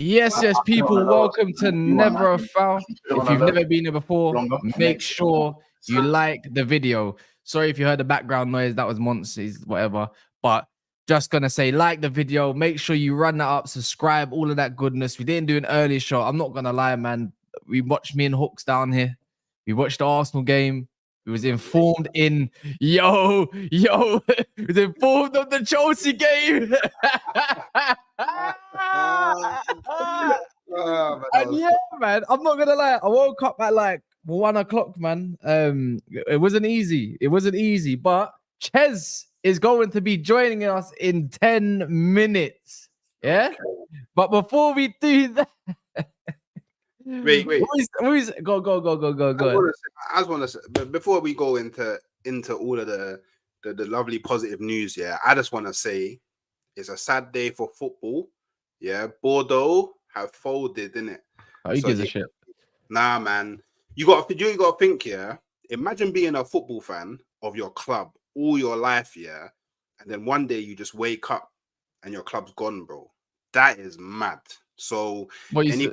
Yes, people, welcome to Never a Foul. If you've never been here before, make sure you like the video. Sorry if you heard the background noise, that was monsters, whatever. But just gonna say, like the video, make sure you run that up, subscribe, all of that goodness. We didn't do an early show. I'm not gonna lie, man. We watched me and Hooks down here. We watched the Arsenal game. We was informed in yo, we was informed of the Chelsea game. And yeah, man, I'm not gonna lie. I woke up at like 1 o'clock, man. It wasn't easy. It wasn't easy, but Ches is going to be joining us in 10 minutes. Yeah, okay. But before we do that, wait. Go. I just want to say, but before we go into all of the lovely positive news, yeah, I just want to say it's a sad day for football. Yeah, Bordeaux have folded, innit? Oh, gives a shit. Nah, man. You got to think, yeah. Imagine being a football fan of your club all your life, yeah, and then one day you just wake up and your club's gone, bro. That is mad. So any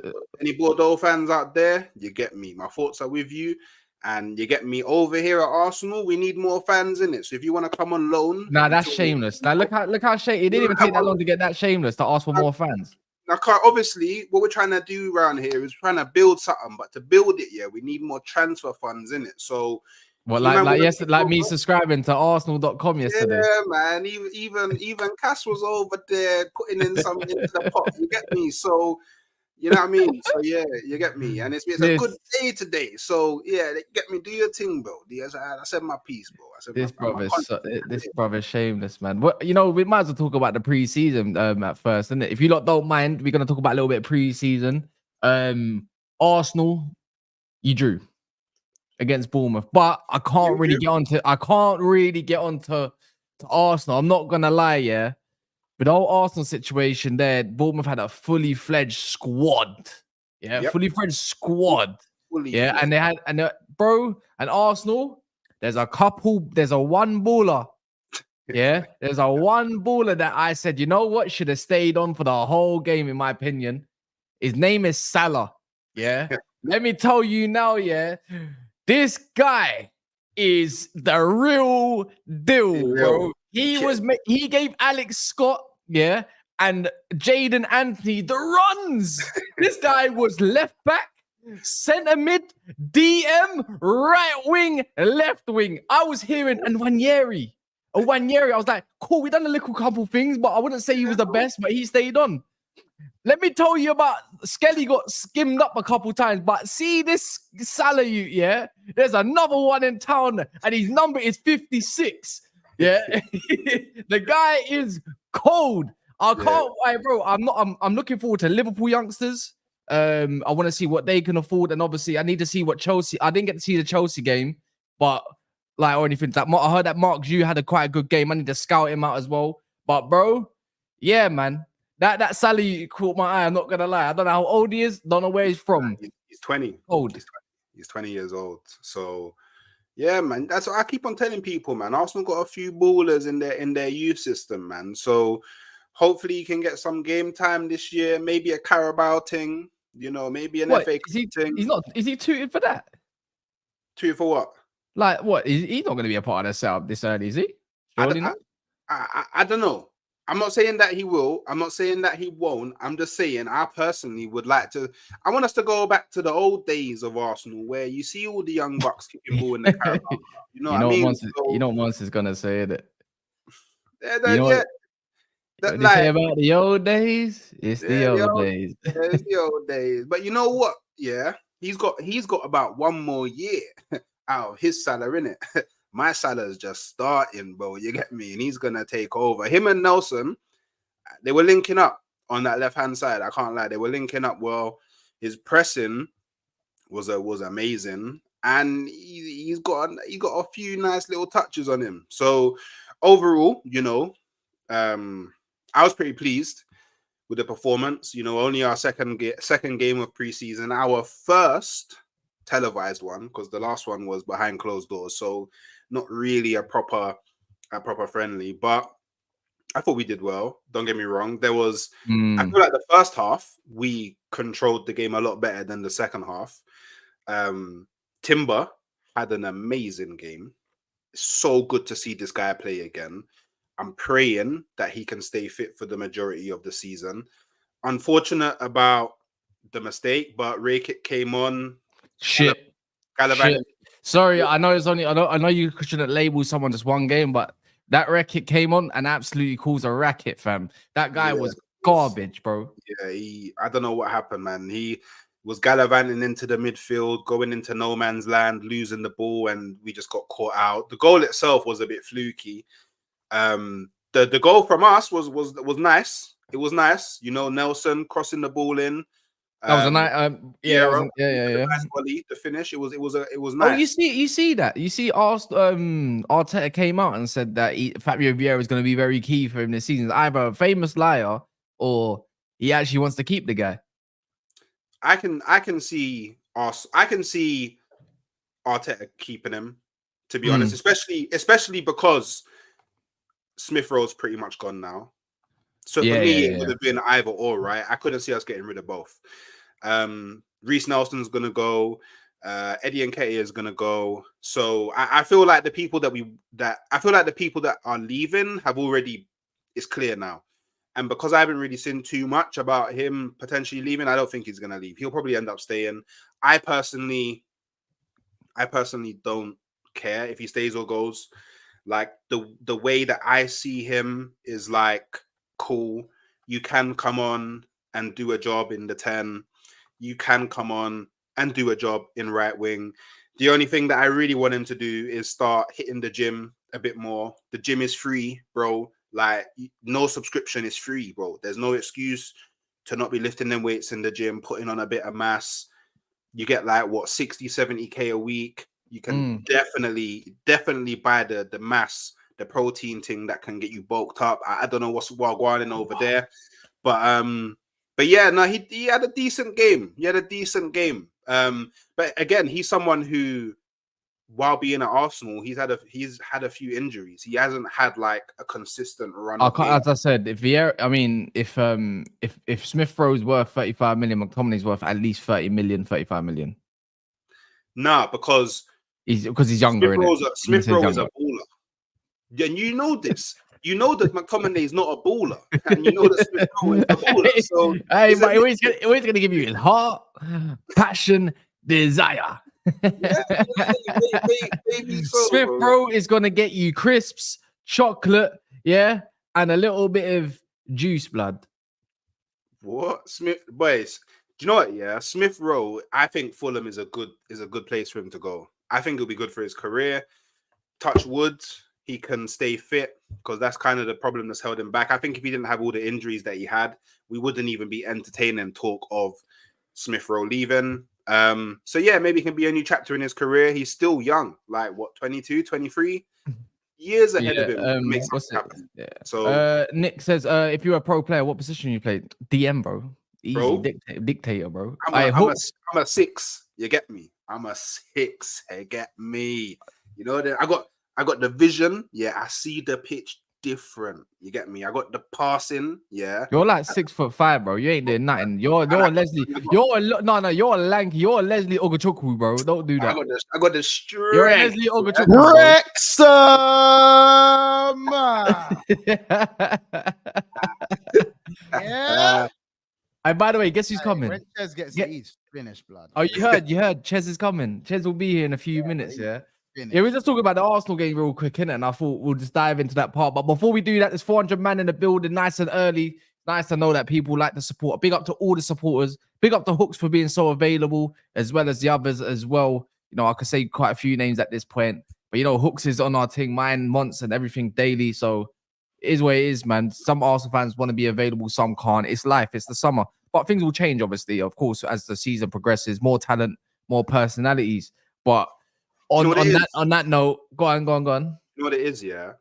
Bordeaux fans out there, you get me. My thoughts are with you. And you get me over here at Arsenal. We need more fans in it. So if you want to come on loan, nah, that's shameless. Now look how shame. It didn't even take that long to get that shameless to ask for more fans. Now, obviously, what we're trying to do around here is trying to build something. But to build it, yeah, we need more transfer funds in it. So, well, like me subscribing to Arsenal.com yesterday. Yeah, man. Even Cass was over there putting in something into the pot. You get me? So. You know what I mean? So yeah, you get me, and it's a good day today. So yeah, get me. Do your thing, bro. I said my piece, bro. I said this brother's shameless, man. What we might as well talk about the preseason at first, isn't it? If you lot don't mind, we're gonna talk about a little bit of preseason. Arsenal, you drew against Bournemouth, but I can't really get onto Arsenal. I'm not gonna lie, yeah. With the whole Arsenal situation there, Bournemouth had a fully fledged squad. Yeah, yep. Fully fledged squad. And they had, and Arsenal, there's a one baller. Yeah, there's a one baller that I said, you know what, should have stayed on for the whole game, in my opinion. His name is Salah. Yeah. Let me tell you now, yeah, this guy is the real deal, bro. He gave Alex Scott, yeah, and Jaden Anthony the runs. This guy was left back, centre mid, DM, right wing, left wing. I was hearing, and Wanyeri, I was like, cool, we done a little couple things, but I wouldn't say he was the best, but he stayed on. Let me tell you about Skelly got skimmed up a couple times, but see this Salah, yeah? There's another one in town, and his number is 56. Yeah, the guy is cold. I can't, bro. I'm looking forward to Liverpool youngsters. I want to see what they can afford, and obviously, I need to see what Chelsea. I didn't get to see the Chelsea game, but or anything. I heard that Mark Zhu had quite a good game. I need to scout him out as well. But bro, yeah, man, that Salah caught my eye. I'm not gonna lie. I don't know how old he is. Don't know where he's from. He's 20. Old. He's 20 years old. So. Yeah, man. That's what I keep on telling people, man. Arsenal got a few ballers in their youth system, man. So hopefully you can get some game time this year. Maybe a Carabao thing, maybe an FA thing. Is he tooted for that? Tooted for what? Like what? He's not going to be a part of the setup this early, is he? Surely not. I don't know. I'm not saying that he will. I'm not saying that he won't. I'm just saying I personally would like to. I want us to go back to the old days of Arsenal where you see all the young bucks kicking ball in the Carabao. You know what I mean? You know what Monster's going to say, that. What say about the old days? It's the old days. It's the old days. But you know what? Yeah, he's got about one more year out of his salary, innit? My Salah's just starting, bro. You get me? And he's gonna take over. Him and Nelson, they were linking up on that left-hand side. I can't lie. They were linking up. Well, his pressing was amazing. and he's got a few nice little touches on him. So overall, you know, I was pretty pleased with the performance. You know, only our second game of preseason, our first televised one, because the last one was behind closed doors, so not really a proper friendly. But I thought we did well. Don't get me wrong. I feel like the first half we controlled the game a lot better than the second half. Timber had an amazing game. It's so good to see this guy play again. I'm praying that he can stay fit for the majority of the season. Unfortunate about the mistake, but Rakic came on. Shit. Sorry, I know it's only. I know you shouldn't label someone just one game, but that Rakic came on and absolutely caused a racket, fam. That guy was garbage, bro. Yeah, I don't know what happened, man. He was gallivanting into the midfield, going into no man's land, losing the ball, and we just got caught out. The goal itself was a bit fluky. The goal from us was nice. It was nice, you know. Nelson crossing the ball in. That was a nice, yeah. Nice volley, the finish. It was Oh, nice. you see that? You see, Arteta came out and said that Fabio Vieira is going to be very key for him this season. It's either a famous liar or he actually wants to keep the guy. I can see Arteta keeping him, to be honest, especially because Smith Rowe's pretty much gone now. So for me, it would have been either or, right? I couldn't see us getting rid of both. Reece Nelson's gonna go, Eddie Nketiah is gonna go. So I feel like the people that are leaving have already, it's clear now. And because I haven't really seen too much about him potentially leaving, I don't think he's gonna leave. He'll probably end up staying. I personally don't care if he stays or goes. Like the way that I see him is like, cool, you can come on and do a job in the 10. You can come on and do a job in right wing. The only thing that I really want him to do is start hitting the gym a bit more. The gym is free, bro. Like, no subscription is free, bro. There's no excuse to not be lifting them weights in the gym, putting on a bit of mass. You get like, what, 60, 70K a week. You can definitely buy the mass, the protein thing that can get you bulked up. I don't know what's going on over there. But yeah, no, he had a decent game. But again, he's someone who, while being at Arsenal, he's had a few injuries. He hasn't had like a consistent run. As I said, if Vieira, I mean, if Smith Rowe's worth 35 million, McTominay's worth at least 30 million, 35 million. Nah, because he's younger. Smith Rowe is a baller. And you know this. You know that McTominay is not a baller, and you know that Smith Rowe is a baller. So, hey, but always going to give you his heart, passion, desire. Maybe so, Smith Rowe is going to get you crisps, chocolate, and a little bit of juice, blood. What? Smith, boys, do you know what? Yeah, Smith Rowe. I think Fulham is a good place for him to go. I think it'll be good for his career. Touch wood, he can stay fit, because that's kind of the problem that's held him back. I think if he didn't have all the injuries that he had, we wouldn't even be entertaining talk of Smith Rowe leaving. So yeah, maybe it can be a new chapter in his career. He's still young, like what, 22, 23 years ahead of him. So Nick says, if you're a pro player, what position you play? DM, bro. Easy, dictator, bro. I'm a 6. You get me? I'm a 6. You get me? You know that I got the vision. Yeah, I see the pitch different. You get me? I got the passing. Yeah, you're like 6'5", bro. You ain't doing nothing. You're Leslie. You're a lanky. You're a Leslie Ogochukwu, bro. Don't do that. I got the strength. You're a Leslie Ogochukwu. Yeah. And by the way, guess who's coming? When Ches gets his finished, blood. Oh, you heard. Ches is coming. Ches will be here in a few minutes. Yeah, we're just talking about the Arsenal game real quick, innit? And I thought we'll just dive into that part. But before we do that, there's 400 man in the building, nice and early. Nice to know that people like the support. Big up to all the supporters. Big up to Hooks for being so available, as well as the others as well. You know, I could say quite a few names at this point. But, you know, Hooks is on our team, mine, Monts, and everything daily. So it is what it is, man. Some Arsenal fans want to be available, some can't. It's life. It's the summer. But things will change, obviously, of course, as the season progresses. More talent, more personalities. But You know what it is? on that note, go on. You know what it is, yeah.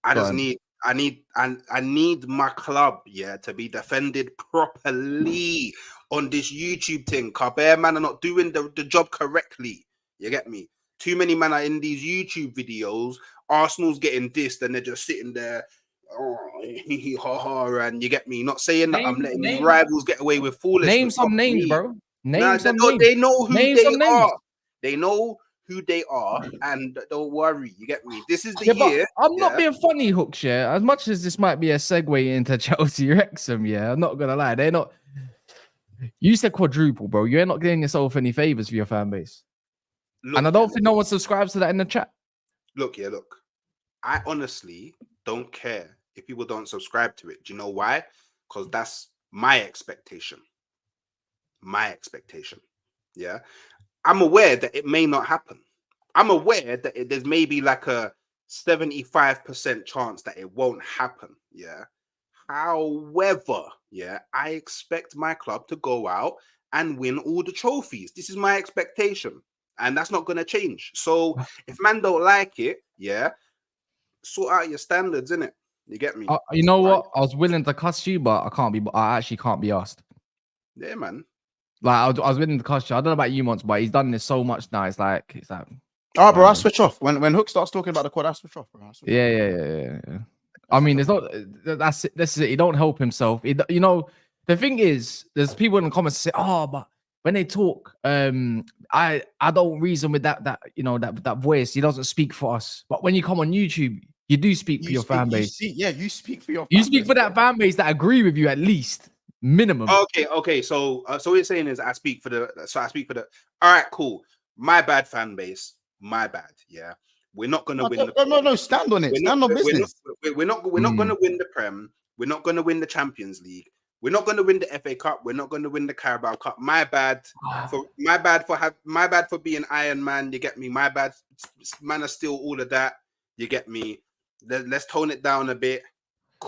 I Go on. need my club, yeah, to be defended properly on this YouTube thing. Cause bare man are not doing the job correctly. You get me? Too many men are in these YouTube videos. Arsenal's getting dissed, and they're just sitting there, oh, ha ha, and you get me? Not saying that I'm letting these rivals get away with foolishness. Name some names, bro. They know who Name they some names. are. They know who they are, and don't worry. You get me? This is the Yeah, year. but I'm not being funny, Hooks. Yeah, as much as this might be a segue into Chelsea Wrexham, yeah, I'm not gonna lie. They're not. You said quadruple, bro. You're not getting yourself any favors for your fan base, and I don't think no one subscribes to that in the chat. Look. I honestly don't care if people don't subscribe to it. Do you know why? Because that's my expectation. Yeah. I'm aware that it may not happen. I'm aware that there's maybe like a 75% chance that it won't happen. Yeah. However, yeah, I expect my club to go out and win all the trophies. This is my expectation. And that's not going to change. So if man don't like it, yeah, sort out your standards, innit? You get me? You know what? I was willing to cuss you, but I actually can't be asked. Yeah, man. Like I was willing to cuss you. I don't know about you, Monts, but he's done this so much now. It's like, oh, bro, I switch off when Hook starts talking about the quad. I switch off, bro. Yeah. I mean, it's not. That's it. He don't help himself. You know, the thing is, there's people in the comments say, "Oh, but when they talk, I don't reason with that you know that voice. He doesn't speak for us. But when you come on YouTube, you do speak for your fan base. You speak for your. You speak for that fan base that agree with you at least minimum. Okay. So what you're saying is I speak for the. All right, cool. My bad, fan base. My bad. Yeah. We're not gonna win. No, stand on it. Stand on business. We're not gonna win the Prem. We're not gonna win the Champions League. We're not gonna win the FA Cup. We're not gonna win the Carabao Cup. My bad for being Iron Man. You get me? My bad. Man, are still all of that. You get me? Let's tone it down a bit.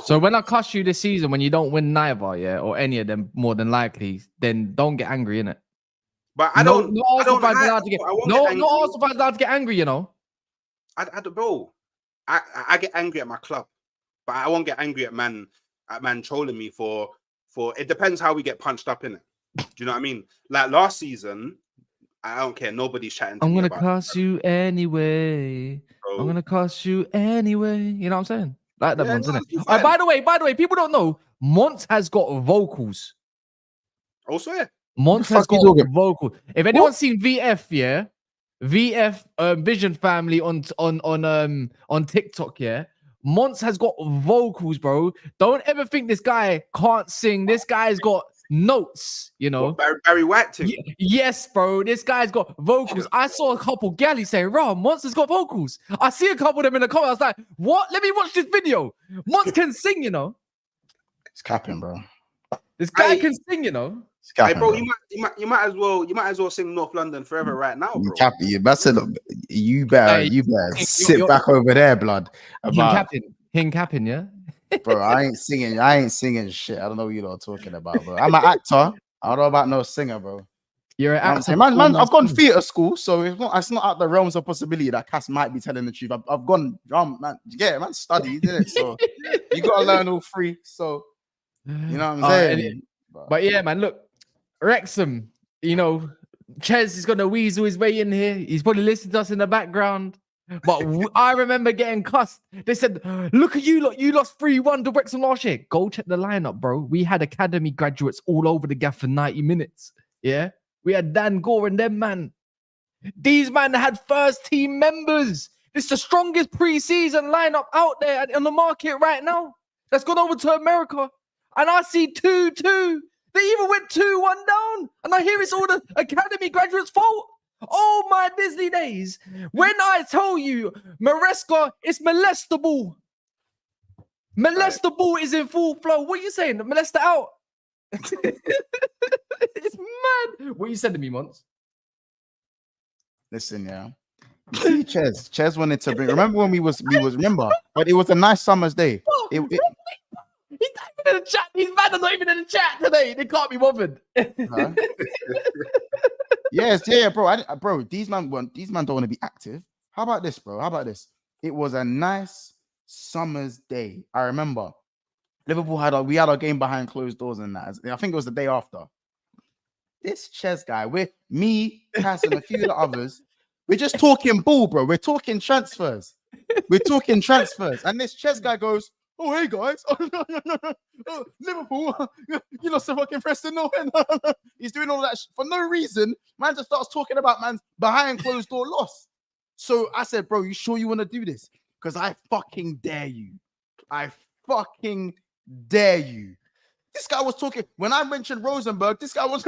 So when I cuss you this season, when you don't win neither, yeah, or any of them, more than likely, then don't get angry, innit? But I don't. No Arsenal fans allowed to get angry, you know. Bro, I get angry at my club, but I won't get angry at man trolling me for it depends how we get punched up in it. Do you know what I mean? Like last season, I don't care. Nobody's chatting to me. I'm gonna cuss you anyway. Bro. I'm gonna cuss you anyway. You know what I'm saying? Like that one's, isn't it? By the way, people don't know Monts has got vocals. I swear. Monts has got vocals. If anyone's seen VF, yeah. VF Vision Family on TikTok, yeah. Monts has got vocals, bro. Don't ever think this guy can't sing. This guy's got notes, you know. What, Barry White too. Yes, bro. This guy's got vocals. I saw a couple galleys saying, "Raw, Monts has got vocals." I see a couple of them in the comments. I was like, "What? Let me watch this video." Monts can sing, you know. It's capping, bro. This guy can sing, you know. Capping, hey, bro, you might as well sing North London Forever right now, bro. You better sit back over there, blood. Him capping, yeah. Bro, I ain't singing shit. I don't know what you're talking about, bro. I'm an actor. I don't know about no singer, bro. You're an actor. Man, I've gone theatre school, so it's not out the realms of possibility that Cass might be telling the truth. I've gone drum, man. Yeah, man, studied, didn't it? So you gotta learn all three. So you know what I'm saying? But yeah, man, look, Wrexham, you know, Ches is gonna weasel his way in here. He's probably listening to us in the background. But I remember getting cussed. They said, "Look at you, look, you lost 3-1 to Wrexham last year." Go check the lineup, bro. We had academy graduates all over the gaff for 90 minutes. Yeah, we had Dan Gore and them, man. These man had first team members. It's the strongest preseason lineup out there on the market right now. That's gone over to America, and I see 2-2. They even went 2-1 down, and I hear it's all the academy graduates' fault. Oh, my Disney days. When I tell you, Maresca is molestable. Molestable is in full flow. What are you saying? Molester out. It's mad. What you said to me, Monts? Listen, yeah. See, Ches wanted to bring. Remember when we was remember, but it was a nice summer's day. He's not even in the chat. These men are not even in the chat today. They can't be bothered. Huh? Yes, yeah, bro. Bro, these man don't want to be active. How about this, bro? How about this? It was a nice summer's day. I remember Liverpool we had our game behind closed doors and that. I think it was the day after. This Ches guy, me, Cass, and a few of the others, we're just talking ball, bro. We're talking transfers. And this Ches guy goes, "Oh, hey guys, oh, Liverpool, you lost to fucking Preston, no." He's doing all that for no reason. Man just starts talking about man's behind closed door loss. So I said, "Bro, you sure you want to do this? Because I fucking dare you. I fucking dare you." This guy was talking when I mentioned Rosenberg. This guy was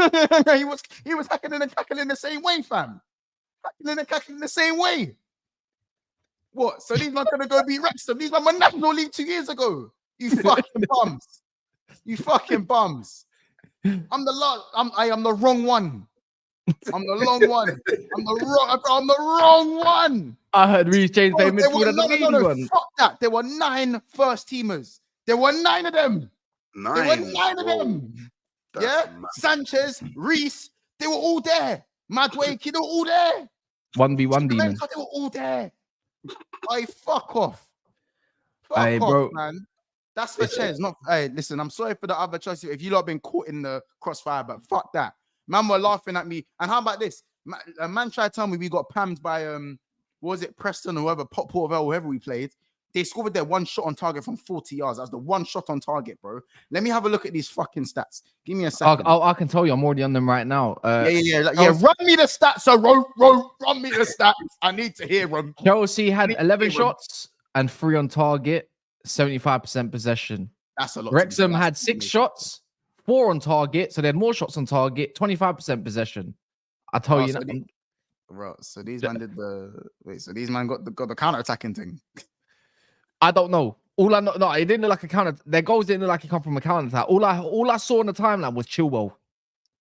he was hacking and cackling the same way, fam. Hacking and cackling the same way. What? So these men gonna go beat Wrexham? These men were National League 2 years ago. You fucking bums. You fucking bums. I am the wrong one. I'm the long one. I'm the wrong one. I heard Reece James playing midfield and the meaty one. Fuck that. There were 9 first teamers. There were 9 of them. 9. There were 9 of them. Yeah, Sanchez, Reece, they were all there. Madwake, they were all there. 1v1 demon. They were all there. Hey, fuck off. Hey, bro. Man. That's for Ches. Not. Hey, listen, I'm sorry for the other choices if you lot been caught in the crossfire, but fuck that. Man were laughing at me. And how about this? A man tried to tell me we got pammed by what was it, Preston or whoever, Port Vale, whoever we played. They scored their one shot on target from 40 yards. That's the one shot on target, bro. Let me have a look at these fucking stats. Give me a second. I can tell you, I'm already on them right now. Yeah. Run me the stats, so run me the stats. I need to hear them. Chelsea had 11 shots and 3 on target, 75% possession. That's a lot. Wrexham had 6 shots, 4 on target, so they had more shots on target, 25% possession. I tell you, bro. So these man did so these man got the counter attacking thing. I don't know. All I know, no, it didn't look like a counter. Their goals didn't look like it come from a counter attack. All I saw on the timeline was Chilwell.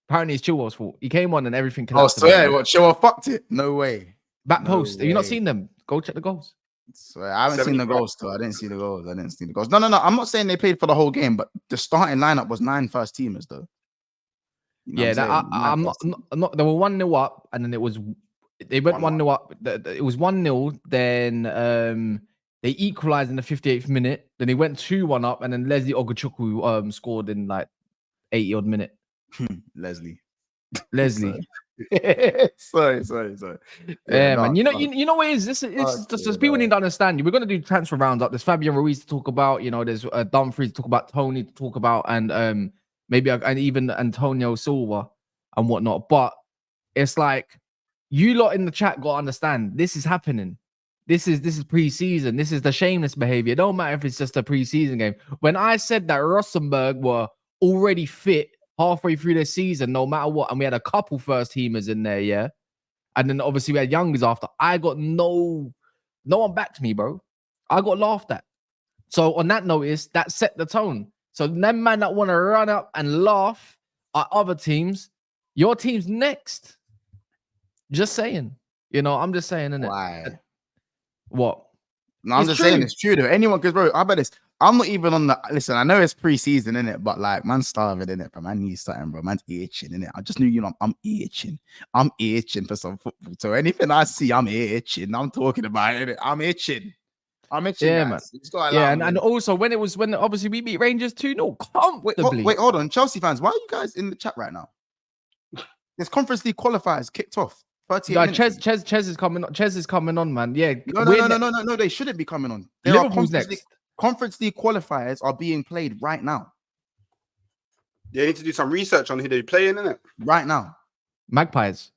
Apparently, it's Chilwell's fault. He came on and everything collapsed. Oh, so yeah, what Chilwell fucked it? No way. Back post. Have you not seen them? Go check the goals. So I haven't seen the goals, though. I didn't see the goals. No. I'm not saying they played for the whole game, but the starting lineup was 9 first teamers, though. You know I'm not. They were 1-0 up, and then they went 1-0 up. It was 1-0. Then they equalized in the 58th minute. Then they went 2-1 up, and then Leslie Ogochukwu scored in like 80 odd minute. Leslie. sorry. Yeah, man. You know what it is? It's just people need to understand. We're gonna do transfer rounds up. There's Fabian Ruiz to talk about. You know, there's Dumfries to talk about, Toney to talk about, and maybe and even Antonio Silva and whatnot. But it's like you lot in the chat got to understand this is happening. This is pre-season. This is the shameless behavior. It don't matter if it's just a pre-season game. When I said that Rosenberg were already fit halfway through the season, no matter what, and we had a couple first teamers in there, yeah, and then obviously we had youngers after. I got no one backed me, bro. I got laughed at. So on that notice, that set the tone. So them man that want to run up and laugh at other teams, your team's next. Just saying. You know, I'm just saying, innit? Why? What? No, I'm just saying it's true though. Anyone, because bro, how about this? I'm not even on the listen. I know it's pre-season, innit? But like, man's starving, innit? But man needs something, bro. Man's itching, innit? I just knew, you know, I'm itching. I'm itching for some football. So anything I see, I'm itching. I'm talking about it. I'm itching. Yeah, guys. Man. Yeah, and also when obviously we beat Rangers 2-0 comfortably. Wait, hold on, Chelsea fans. Why are you guys in the chat right now? This Conference League qualifiers kicked off. Ches is coming on. Ches is coming on, man. Yeah. No. They shouldn't be coming on. Liverpool's next. Conference League qualifiers are being played right now. They need to do some research on who they're playing, innit? Right now. Magpies.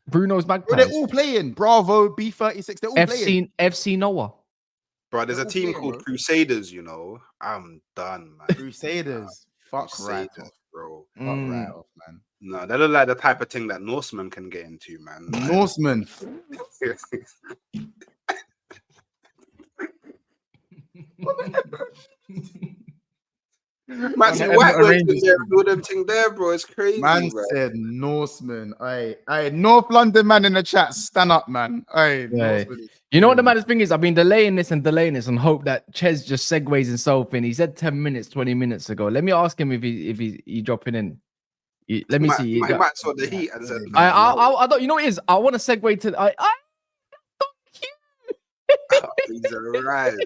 Bruno's Magpies. Bro, they're all playing. Bravo, B36. They're all playing. FC Noah. Bro, there's a team called Crusaders, you know. I'm done, man. Crusaders. Fuck right off, bro. Fuck right off, man. No, they look like the type of thing that Norsemen can get into, man. Norsemen. Man said white do them thing there, bro. It's crazy. Man said Norseman. Hey, North London man in the chat, stand up, man. Hey, you know what the maddest thing is? I've been delaying this and hope that Ches just segues himself in. He said 10 minutes, 20 minutes ago. Let me ask him if he dropping in. Let me see. He might saw the heat and said, I don't. You know what it is? I want to segue to. He's arrived.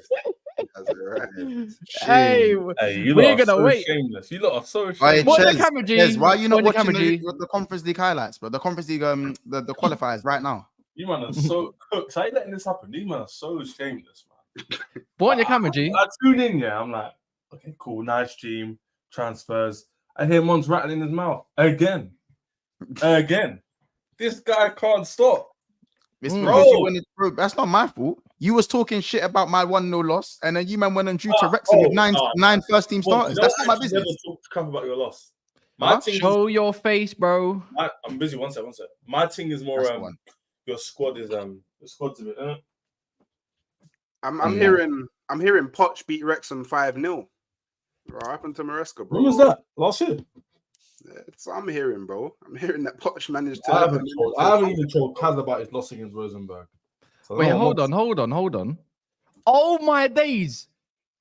He has arrived. Hey, you we're lot are gonna so wait. shameless. You lot are so Hey, shameless. What the Chez, camera, G? Chez, why are you not What the watching camera, G? the Conference League highlights, bro? The Conference League, the qualifiers right now. You man are so cooked. How you letting this happen? These men are so shameless, man. What on your camera, G? I tune in, yeah. I'm like, okay, cool, nice stream, transfers. I hear Mon's rattling his mouth again. This guy can't stop. It's Mm. because you went, bro. That's not my fault. You was talking shit about my 1-0 loss, and then you man went and drew to Wrexham with nine first team starters. That's not my business. Never talk crap about your loss. Show your face, bro. I'm busy. One sec. My thing is more. Your squad is your squad's a bit. I'm hearing Poch beat Wrexham 5-0. What happened to Maresca, bro? When was that? Last year. That's what I'm hearing, bro. I'm hearing that Poch managed to. I haven't even told Kaz about his loss against Rosenborg. So Wait, hold on. Oh my days!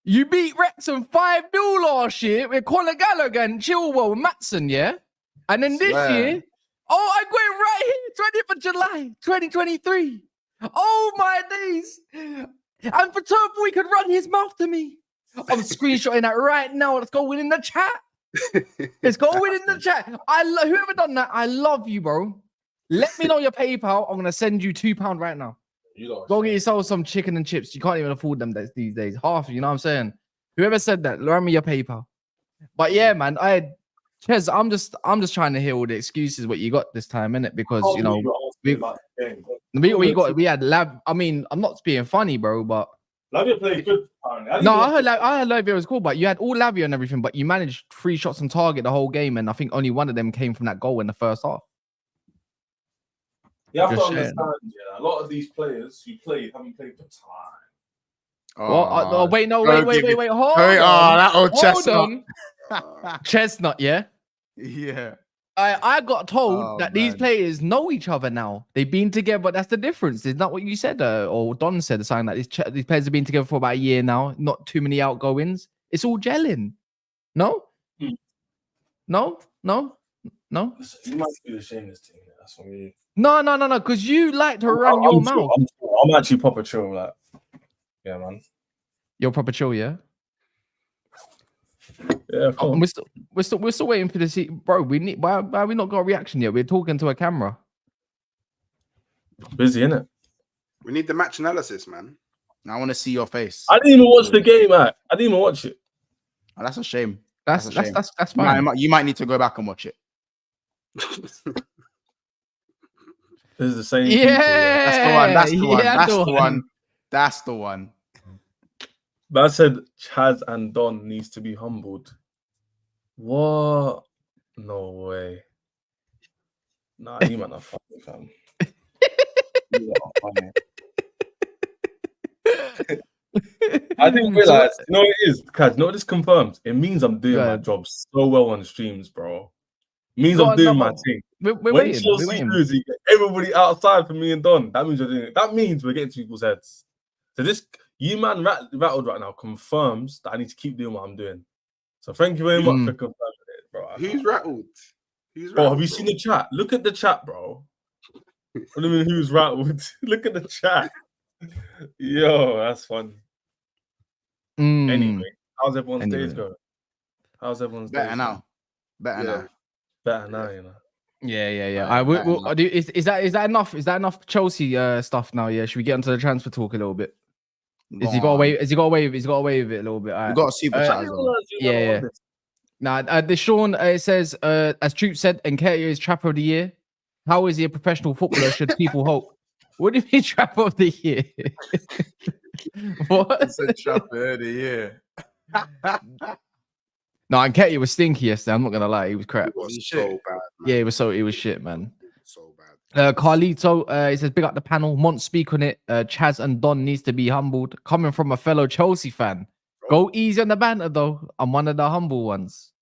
You beat Wrexham 5-0 last year with Conor Gallagher and Chilwell and Maatson, yeah? And then this year, I got it right here, 20th of July, 2023. Oh my days! And for Turbo, he could run his mouth to me. I'm screenshotting that right now. Let's go win in the chat. Let's go win in the chat. Whoever done that, I love you, bro. Let me know your PayPal. I'm gonna send you £2 right now. Go get yourself some chicken and chips. You can't even afford them these days. Half, you know what I'm saying? Whoever said that, learn me your PayPal. But yeah, man, Chez, I'm just trying to hear all the excuses what you got this time, innit? Because you know we had Lab. I mean, I'm not being funny, bro, but Lavia played good. No, I heard Lavia was cool, but you had all Lavia and everything, but you managed 3 shots on target the whole game, and I think only one of them came from that goal in the first half. You have to understand, a lot of these players who played haven't played for time. Wait, hold on. That old Chestnut. chestnut. Chestnut, yeah? Yeah. I got told that these players know each other now. They've been together, but that's the difference. It's not what you said, or Don said, or something like this. These players have been together for about a year now. Not too many outgoings. It's all gelling. No? No? You might be ashamed of this team. That's what we. No, because you like to run your mouth. I'm actually proper chill, like, yeah, man. You're proper chill, yeah? Yeah, we're still waiting for the see, bro. We need why we not got a reaction yet? We're talking to a camera. Busy, innit? We need the match analysis, man. I want to see your face. I didn't even watch the game, man. I didn't even watch it. Oh, that's a shame. That's fine. You might need to go back and watch it. This is the same. Yeah, that's the one. But I said Chaz and Don needs to be humbled. What? No way. Nah, you might not funny, fam. You are funny. I didn't realize. You know what it is, Kaz? You know what this confirms? It means I'm doing my job so well on the streams, bro. It means I'm doing my thing. We're when waiting. Chelsea lose, you get everybody outside for me and Don. That means you're doing it. That means we're getting to people's heads. So this, you man rattled right now, confirms that I need to keep doing what I'm doing. So thank you very much for confirming it, bro. Who's rattled? Bro, have you seen the chat? Look at the chat, bro. What do you mean who's rattled? Look at the chat. Yo, that's fun. Anyway, how's everyone's days going? How's everyone's days Better now, you know. Yeah. Is that enough? Is that enough Chelsea stuff now? Yeah. Should we get into the transfer talk a little bit? Has he got away with it a little bit? You got a super chat as well. Yeah. Now, the Sean, it says, as Troop said, Nketiah is Trapper of the Year. How is he a professional footballer? Should people hope? What do you mean Trapper of the Year? What? It's a Trapper of the Year. No, Nketiah was stinky yesterday. I'm not gonna lie, he was crap. It was so bad, man. Yeah, it was shit, man. So bad. Carlito, he says, big up the panel. Mont speak on it. Chaz and Don needs to be humbled. Coming from a fellow Chelsea fan. Go easy on the banter, though. I'm one of the humble ones.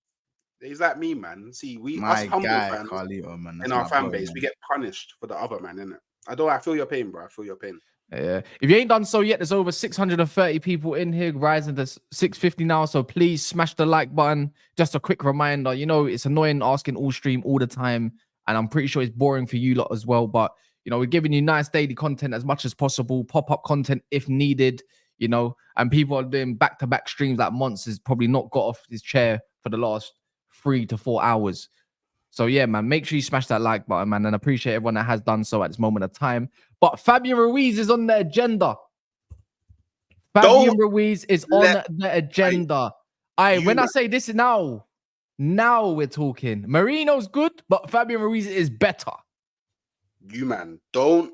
He's like me, man. See, us humble fans Carlito, man, in our fan base, we get punished for the other man, innit? I feel your pain, bro. I feel your pain. Yeah. If you ain't done so yet, there's over 630 people in here, rising to 650 now. So please smash the like button. Just a quick reminder, you know, it's annoying asking all stream all the time. And I'm pretty sure it's boring for you lot as well. But, you know, we're giving you nice daily content as much as possible, pop-up content if needed, you know, and people are doing back-to-back streams like Monts has probably not got off his chair for the last 3 to 4 hours. So yeah, man, make sure you smash that like button, man, and appreciate everyone that has done so at this moment of time. But Fabian Ruiz is on the agenda. Fabian Ruiz is on the agenda. When I say this now we're talking. Marino's good, but Fabian Ruiz is better. You man, don't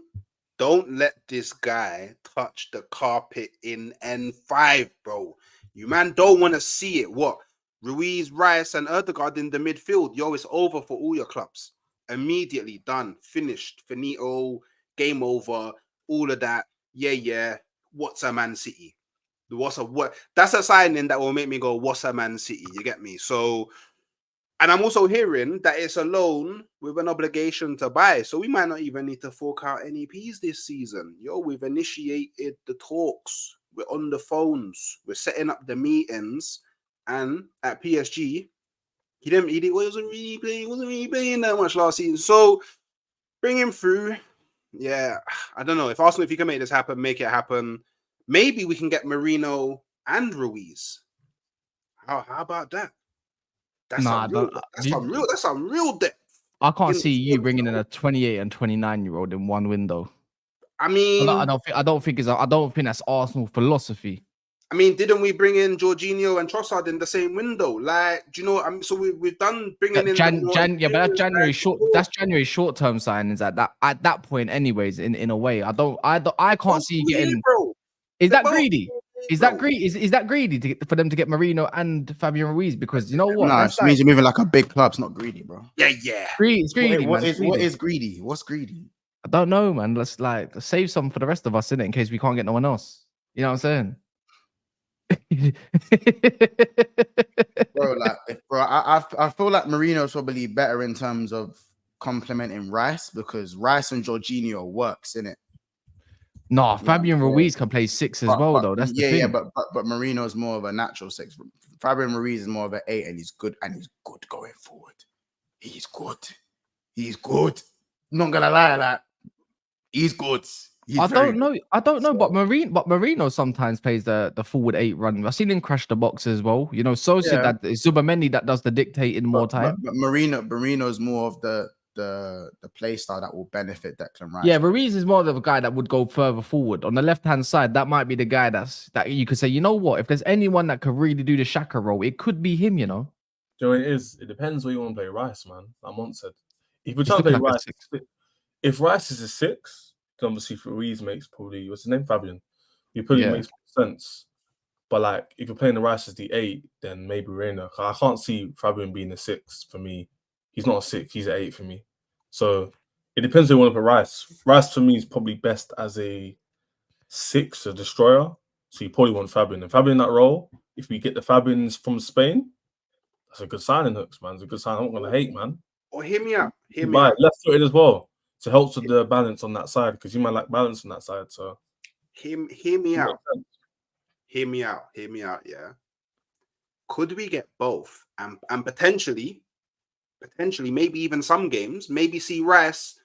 let this guy touch the carpet in N5, bro. You man don't want to see it. What? Ruiz, Rice, and Erdegaard in the midfield. Yo, it's over for all your clubs. Immediately done, finished, finito, game over, all of that. Yeah. What's a Man City? What? That's a signing that will make me go, what's a Man City? You get me? So, and I'm also hearing that it's a loan with an obligation to buy. So we might not even need to fork out any P's this season. Yo, we've initiated the talks. We're on the phones. We're setting up the meetings. And at PSG, he wasn't really playing that much last season. So bring him through. Yeah, I don't know. If you can make this happen, make it happen. Maybe we can get Marino and Ruiz. How about that? That's some real depth. I can't see you bringing in a 28 and 29-year-old in one window. I mean, I don't think that's Arsenal philosophy. I mean, didn't we bring in Jorginho and Trossard in the same window? Like, do you know? I mean, so we've done bringing in. But that's January short. That's January short-term signings at that point, anyways. In a way, I can't see getting. Bro. Is that greedy? Is that greedy? Is that greedy for them to get Marino and Fabian Ruiz? Because you know what? No, it means you're moving like a big club. It's not greedy, bro. Yeah. It's greedy. What is greedy? What's greedy? I don't know, man. Let's save some for the rest of us, innit? In case we can't get no one else. You know what I'm saying? I feel like Marino's probably better in terms of complementing Rice because Rice and Jorginho works in it. No, Fabian Ruiz can play 6 as well, though. That's the thing. Yeah, but Marino's more of a natural 6. Fabian Ruiz is more of an 8, and he's good going forward. He's good. Not gonna lie, like he's good. I don't know, but Marino sometimes plays the forward 8 run. I've seen him crash the box as well. You know, that it's Zubamendi that does the dictating more time. But Marino's more of the play style that will benefit Declan Rice. Yeah, Ruiz is more of a guy that would go further forward. On the left-hand side, that might be the guy that you could say, you know what, if there's anyone that could really do the Shaka role, it could be him, you know? So it depends where you want to play Rice, man. Like Mont said. If you're trying to play Rice, if Rice is a 6, then obviously Ruiz makes probably, what's his name? Fabian. He probably makes sense. But like, if you're playing the Rice as the 8, then maybe Reina. I can't see Fabian being a 6 for me. He's not a 6, he's an 8 for me. So it depends who you want to put Rice. Rice for me is probably best as a 6, a destroyer. So you probably want Fabian. And Fabian in that role, if we get the Fabians from Spain, that's a good signing, Hooks, man. It's a good sign. I'm not going to hate, man. Or hear me out. Left-footed as well. So it helps with the balance on that side because you might like balance on that side. So hear me out. Hear me out, yeah. Could we get both? And potentially, maybe even some games, maybe see Rice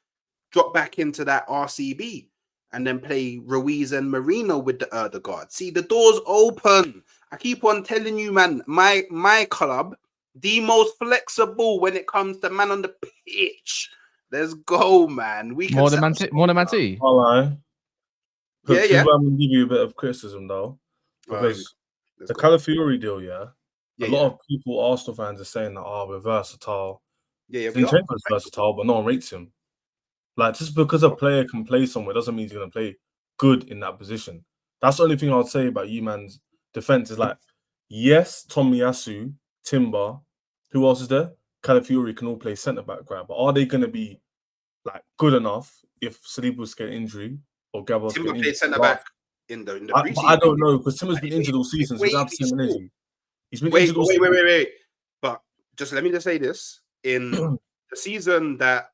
drop back into that RCB and then play Ruiz and Marino with the Erdegaard. See, the door's open. I keep on telling you, man, my club, the most flexible when it comes to man on the pitch. Let's go, man. We can more than Man City. I'll lie. Yeah. I'm going to give you a bit of criticism, though. Because the Calafiori deal, a lot of people, Arsenal fans, are saying that, we're versatile. Zinchenko's versatile, but no one rates him. Like, just because a player can play somewhere doesn't mean he's going to play good in that position. That's the only thing I'd say about you, man's defense is like, yes, Tomiyasu, Timber, who else is there? Calafiori can all play centre-back, right? But are they going to be, like, good enough if Saliba's get injury or Gabriel's get injury? Timber played centre-back in the preseason. I don't know, because Timber's been injured all season, so he's have the same energy. He's been injured all season. Wait. But let me just say this. In the season that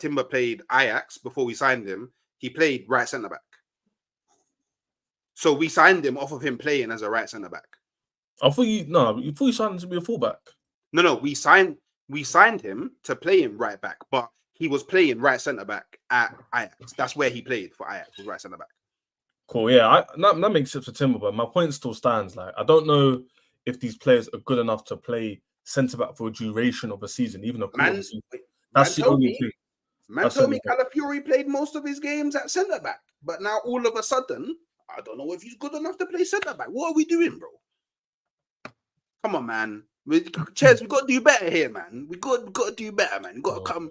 Timber played Ajax before we signed him, he played right centre-back. So we signed him off of him playing as a right centre back. You thought you signed him to be a fullback. No, we signed him to play him right back, but he was playing right centre back at Ajax. That's where he played for Ajax, was right centre back. Cool, yeah, that makes sense for Timber, but my point still stands. Like, I don't know if these players are good enough to play centre back for a duration of a season, even a quarter of a season. That's the only thing. Man told me Calafiori played most of his games at centre back, but now all of a sudden, I don't know if he's good enough to play centre back. What are we doing, bro? Come on, man. Chaz, we got to do better here, man. We got to do better, man. We got to come.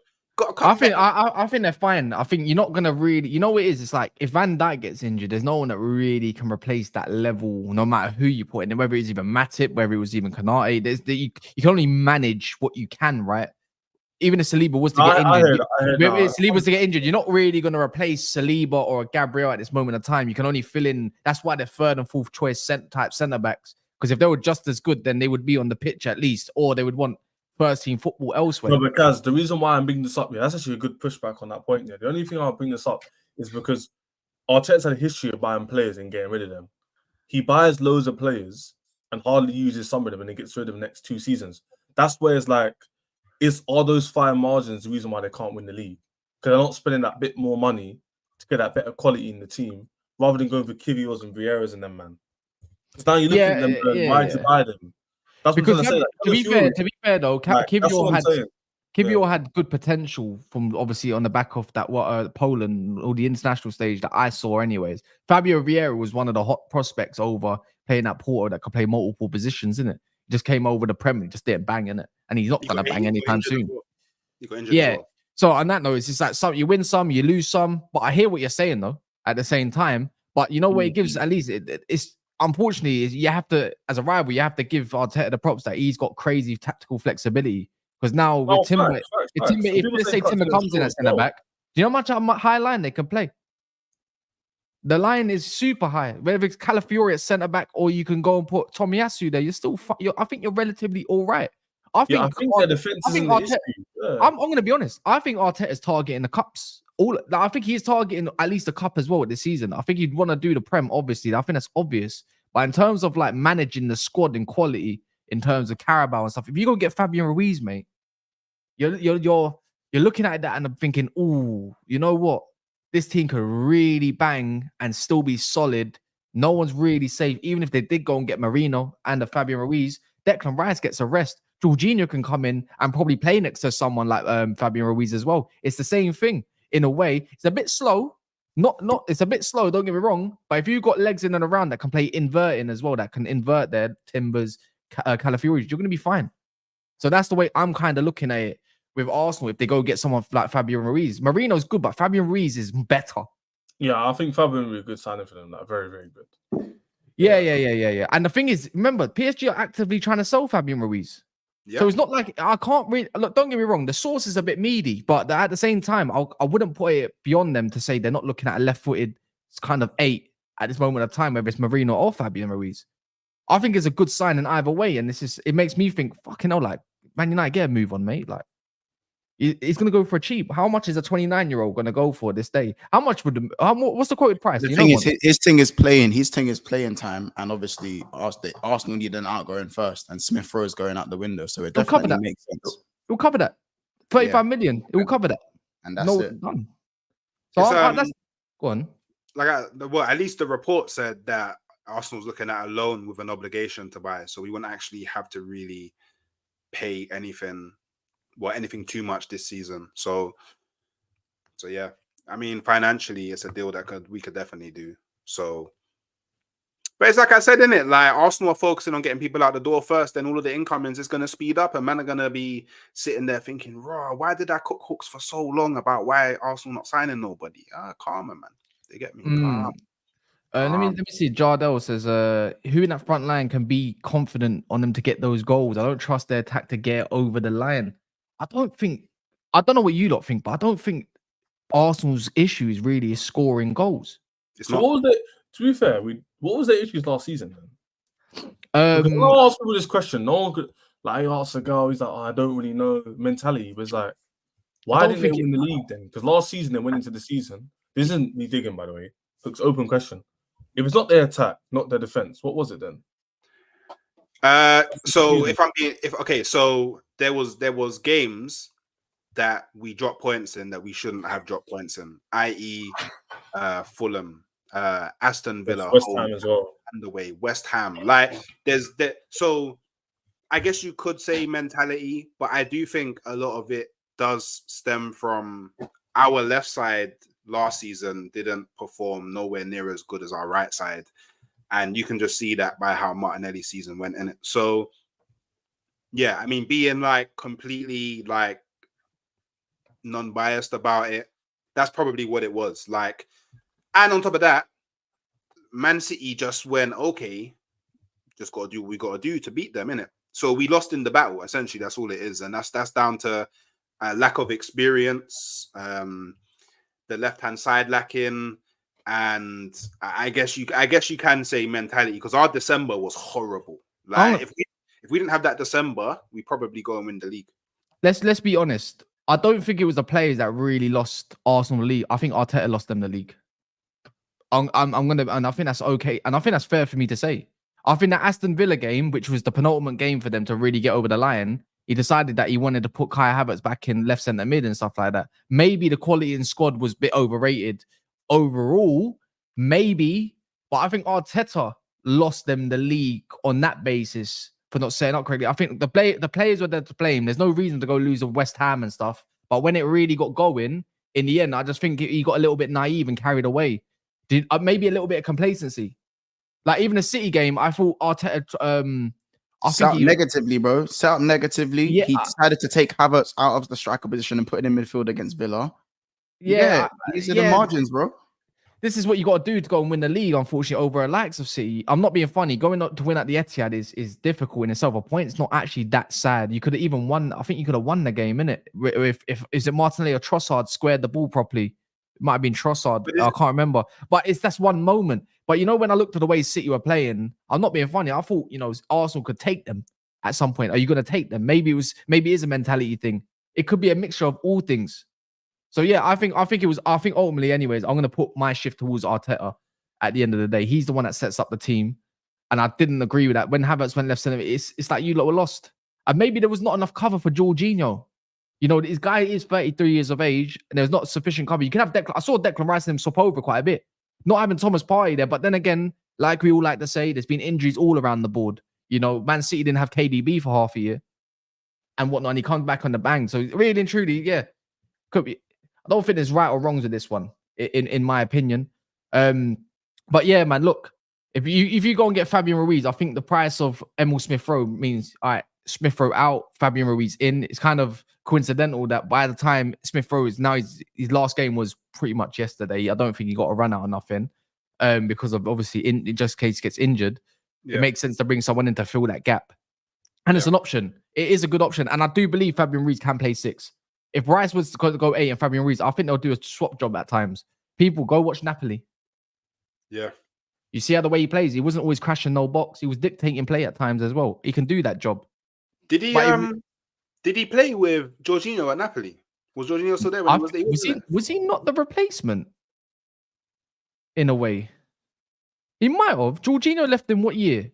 I think they're fine. I think you're not gonna really. You know what it is? It's like if Van Dijk gets injured, there's no one that really can replace that level, no matter who you put in. Whether it's even Matip, whether it was even Konate, you can only manage what you can, right? Even if Saliba was to get injured, if Saliba was to get injured, you're not really going to replace Saliba or Gabriel at this moment of time. You can only fill in. That's why they're third and fourth choice type centre backs. Because if they were just as good, then they would be on the pitch at least, or they would want first team football elsewhere. No, because the reason why I'm bringing this up, that's actually a good pushback on that point. Yeah, the only thing I'll bring this up is because Arteta's had a history of buying players and getting rid of them. He buys loads of players and hardly uses some of them, and he gets rid of them next 2 seasons. That's where it's like, are those fine margins the reason why they can't win the league? Because they're not spending that bit more money to get that better quality in the team, rather than going for Kiviors and Vieira's and them, man. Because now you look at them, why did you buy them? That's because what I'm saying. To be fair though, Kivior had good potential from obviously on the back of that Poland or the international stage that I saw anyways. Fabio Vieira was one of the hot prospects over playing at Porto that could play multiple positions, isn't it? Just came over the Premier, just didn't bang in it, and he's not gonna bang anytime soon. Yeah. So on that note, it's just like you win some, you lose some. But I hear what you're saying though. At the same time, but you know what it gives at least it's. Unfortunately, you have to, as a rival, you have to give Arteta the props that he's got crazy tactical flexibility. Because now with Timber, if let's say Timber comes in at centre back, do you know how much high line they can play? The line is super high. Whether it's Calafiori at centre back or you can go and put Tomiyasu there, I think you're relatively all right. I think their defense is Arteta, I'm going to be honest. I think Arteta's targeting the cups. I think he's targeting at least a cup as well this season. I think he'd want to do the Prem, obviously. I think that's obvious. But in terms of like managing the squad and quality, in terms of Carabao and stuff, if you go get Fabian Ruiz, mate, you're looking at that and I'm thinking, ooh, you know what? This team could really bang and still be solid. No one's really safe. Even if they did go and get Marino and the Fabian Ruiz, Declan Rice gets a rest. Jorginho can come in and probably play next to someone like Fabian Ruiz as well. It's the same thing. In a way, it's a bit slow. It's a bit slow, don't get me wrong. But if you've got legs in and around that can play inverting as well, that can invert their Timbers, Calafiori, you're going to be fine. So that's the way I'm kind of looking at it with Arsenal. If they go get someone like Fabian Ruiz, Marino's good, but Fabian Ruiz is better. Yeah, I think Fabian will be a good signing for them. Like, very, very good. Yeah. And the thing is, remember, PSG are actively trying to sell Fabian Ruiz. So it's not like I can't really look. Don't get me wrong. The source is a bit meaty, but at the same time, I wouldn't put it beyond them to say they're not looking at a left-footed kind of 8 at this moment of time, whether it's Marino or Fabian Ruiz. I think it's a good sign in either way, and it makes me think, fucking hell, like Man United, get a move on, mate. Like he's gonna go for cheap. How much is a 29-year-old gonna go for this day? How much what's the quoted price? The thing is, his thing is playing time, and obviously Arsenal need an outgoing first, and Smith Rowe is going out the window, so it definitely makes sense. It'll cover that. 35 million. It will cover that. And that's it. Done. So that's go on. At least the report said that Arsenal's looking at a loan with an obligation to buy, so we wouldn't actually have to really pay anything too much this season. So yeah, I mean, financially, it's a deal that we could definitely do. So, but it's like I said, innit? Like Arsenal are focusing on getting people out the door first, then all of the incomings is going to speed up, and man are going to be sitting there thinking, "Raw, why did I cook hooks for so long about why Arsenal not signing nobody?" Calm, man. They get me. Calm. Let me see. Jardel says, who in that front line can be confident on them to get those goals? I don't trust their attack to get over the line. I don't know what you lot think, but I don't think Arsenal's issue is really scoring goals. To be fair, what was their issues last season then? I asked people this question. No one could, like, I asked a girl, he's like, I don't really know. Mentality was like, why didn't they win the league then? Because last season they went into the season. This isn't me digging, by the way. It's an open question. If it's not their attack, not their defense, what was it then? So so there was games that we dropped points in that we shouldn't have dropped points in, i.e., Fulham, Aston Villa, West Ham as well, and the way West Ham. Like so I guess you could say mentality, but I do think a lot of it does stem from our left side last season didn't perform nowhere near as good as our right side. And you can just see that by how Martinelli's season went in it. So, yeah, I mean, being like completely like non-biased about it, that's probably what it was. Like, and on top of that, Man City just went, okay, just got to do what we got to do to beat them, innit? So we lost in the battle. Essentially, that's all it is. And that's down to lack of experience, the left-hand side lacking, and I guess you can say mentality, because our December was horrible. Like if we didn't have that December, we probably go and win the league. Let's be honest. I don't think it was the players that really lost Arsenal the league. I think Arteta lost them the league. I'm gonna, and I think that's okay, and I think that's fair for me to say. I think that Aston Villa game, which was the penultimate game for them to really get over the line, he decided that he wanted to put Kai Havertz back in left centre mid and stuff like that. Maybe the quality in squad was a bit overrated overall, maybe, but I think Arteta lost them the league on that basis for not setting up correctly. I think the players were there to blame. There's no reason to go lose to West Ham and stuff, but when it really got going, in the end, I just think he got a little bit naive and carried away. Maybe a little bit of complacency. Like even the City game, I thought Arteta set up negatively, bro. Set up negatively. Yeah, he decided to take Havertz out of the striker position and put him in midfield against Villa. These are the margins, bro. This is what you got to do to go and win the league, unfortunately, over a likes of City. I'm not being funny. Going up to win at the Etihad is difficult in itself. A point's not actually that sad. You could have even won. I think you could have won the game, innit? If is it Martinelli or Trossard squared the ball properly? It might have been Trossard. I can't remember. But that's one moment. But you know, when I looked at the way City were playing, I'm not being funny. I thought, Arsenal could take them at some point. Are you going to take them? Maybe it is a mentality thing. It could be a mixture of all things. So yeah, I think ultimately, anyways, I'm gonna put my shift towards Arteta at the end of the day. He's the one that sets up the team. And I didn't agree with that. When Havertz went left centre, it's like you lot were lost. And maybe there was not enough cover for Jorginho. This guy is 33 years of age, and there's not sufficient cover. You can have Declan. I saw Declan Rice and him swap over quite a bit. Not having Thomas Partey there, but then again, like we all like to say, there's been injuries all around the board. Man City didn't have KDB for half a year and whatnot, and he comes back on the bang. So really and truly, yeah, could be. I don't think there's right or wrongs with this one, in my opinion. But yeah, man, look, if you go and get Fabian Ruiz, I think the price of Emil Smith-Rowe means, all right, Smith-Rowe out, Fabian Ruiz in. It's kind of coincidental that by the time Smith-Rowe is now, his last game was pretty much yesterday. I don't think he got a run out or nothing, because of obviously in just case he gets injured. Yeah. It makes sense to bring someone in to fill that gap, and it's an option. It is a good option, and I do believe Fabian Ruiz can play 6. If Rice was to go 8 and Fabian Ruiz, I think they'll do a swap job at times. People, go watch Napoli. Yeah. You see how the way he plays, he wasn't always crashing no box. He was dictating play at times as well. He can do that job. Did he play with Jorginho at Napoli? Was Jorginho still there when was he not the replacement? In a way. He might have. Jorginho left in what year?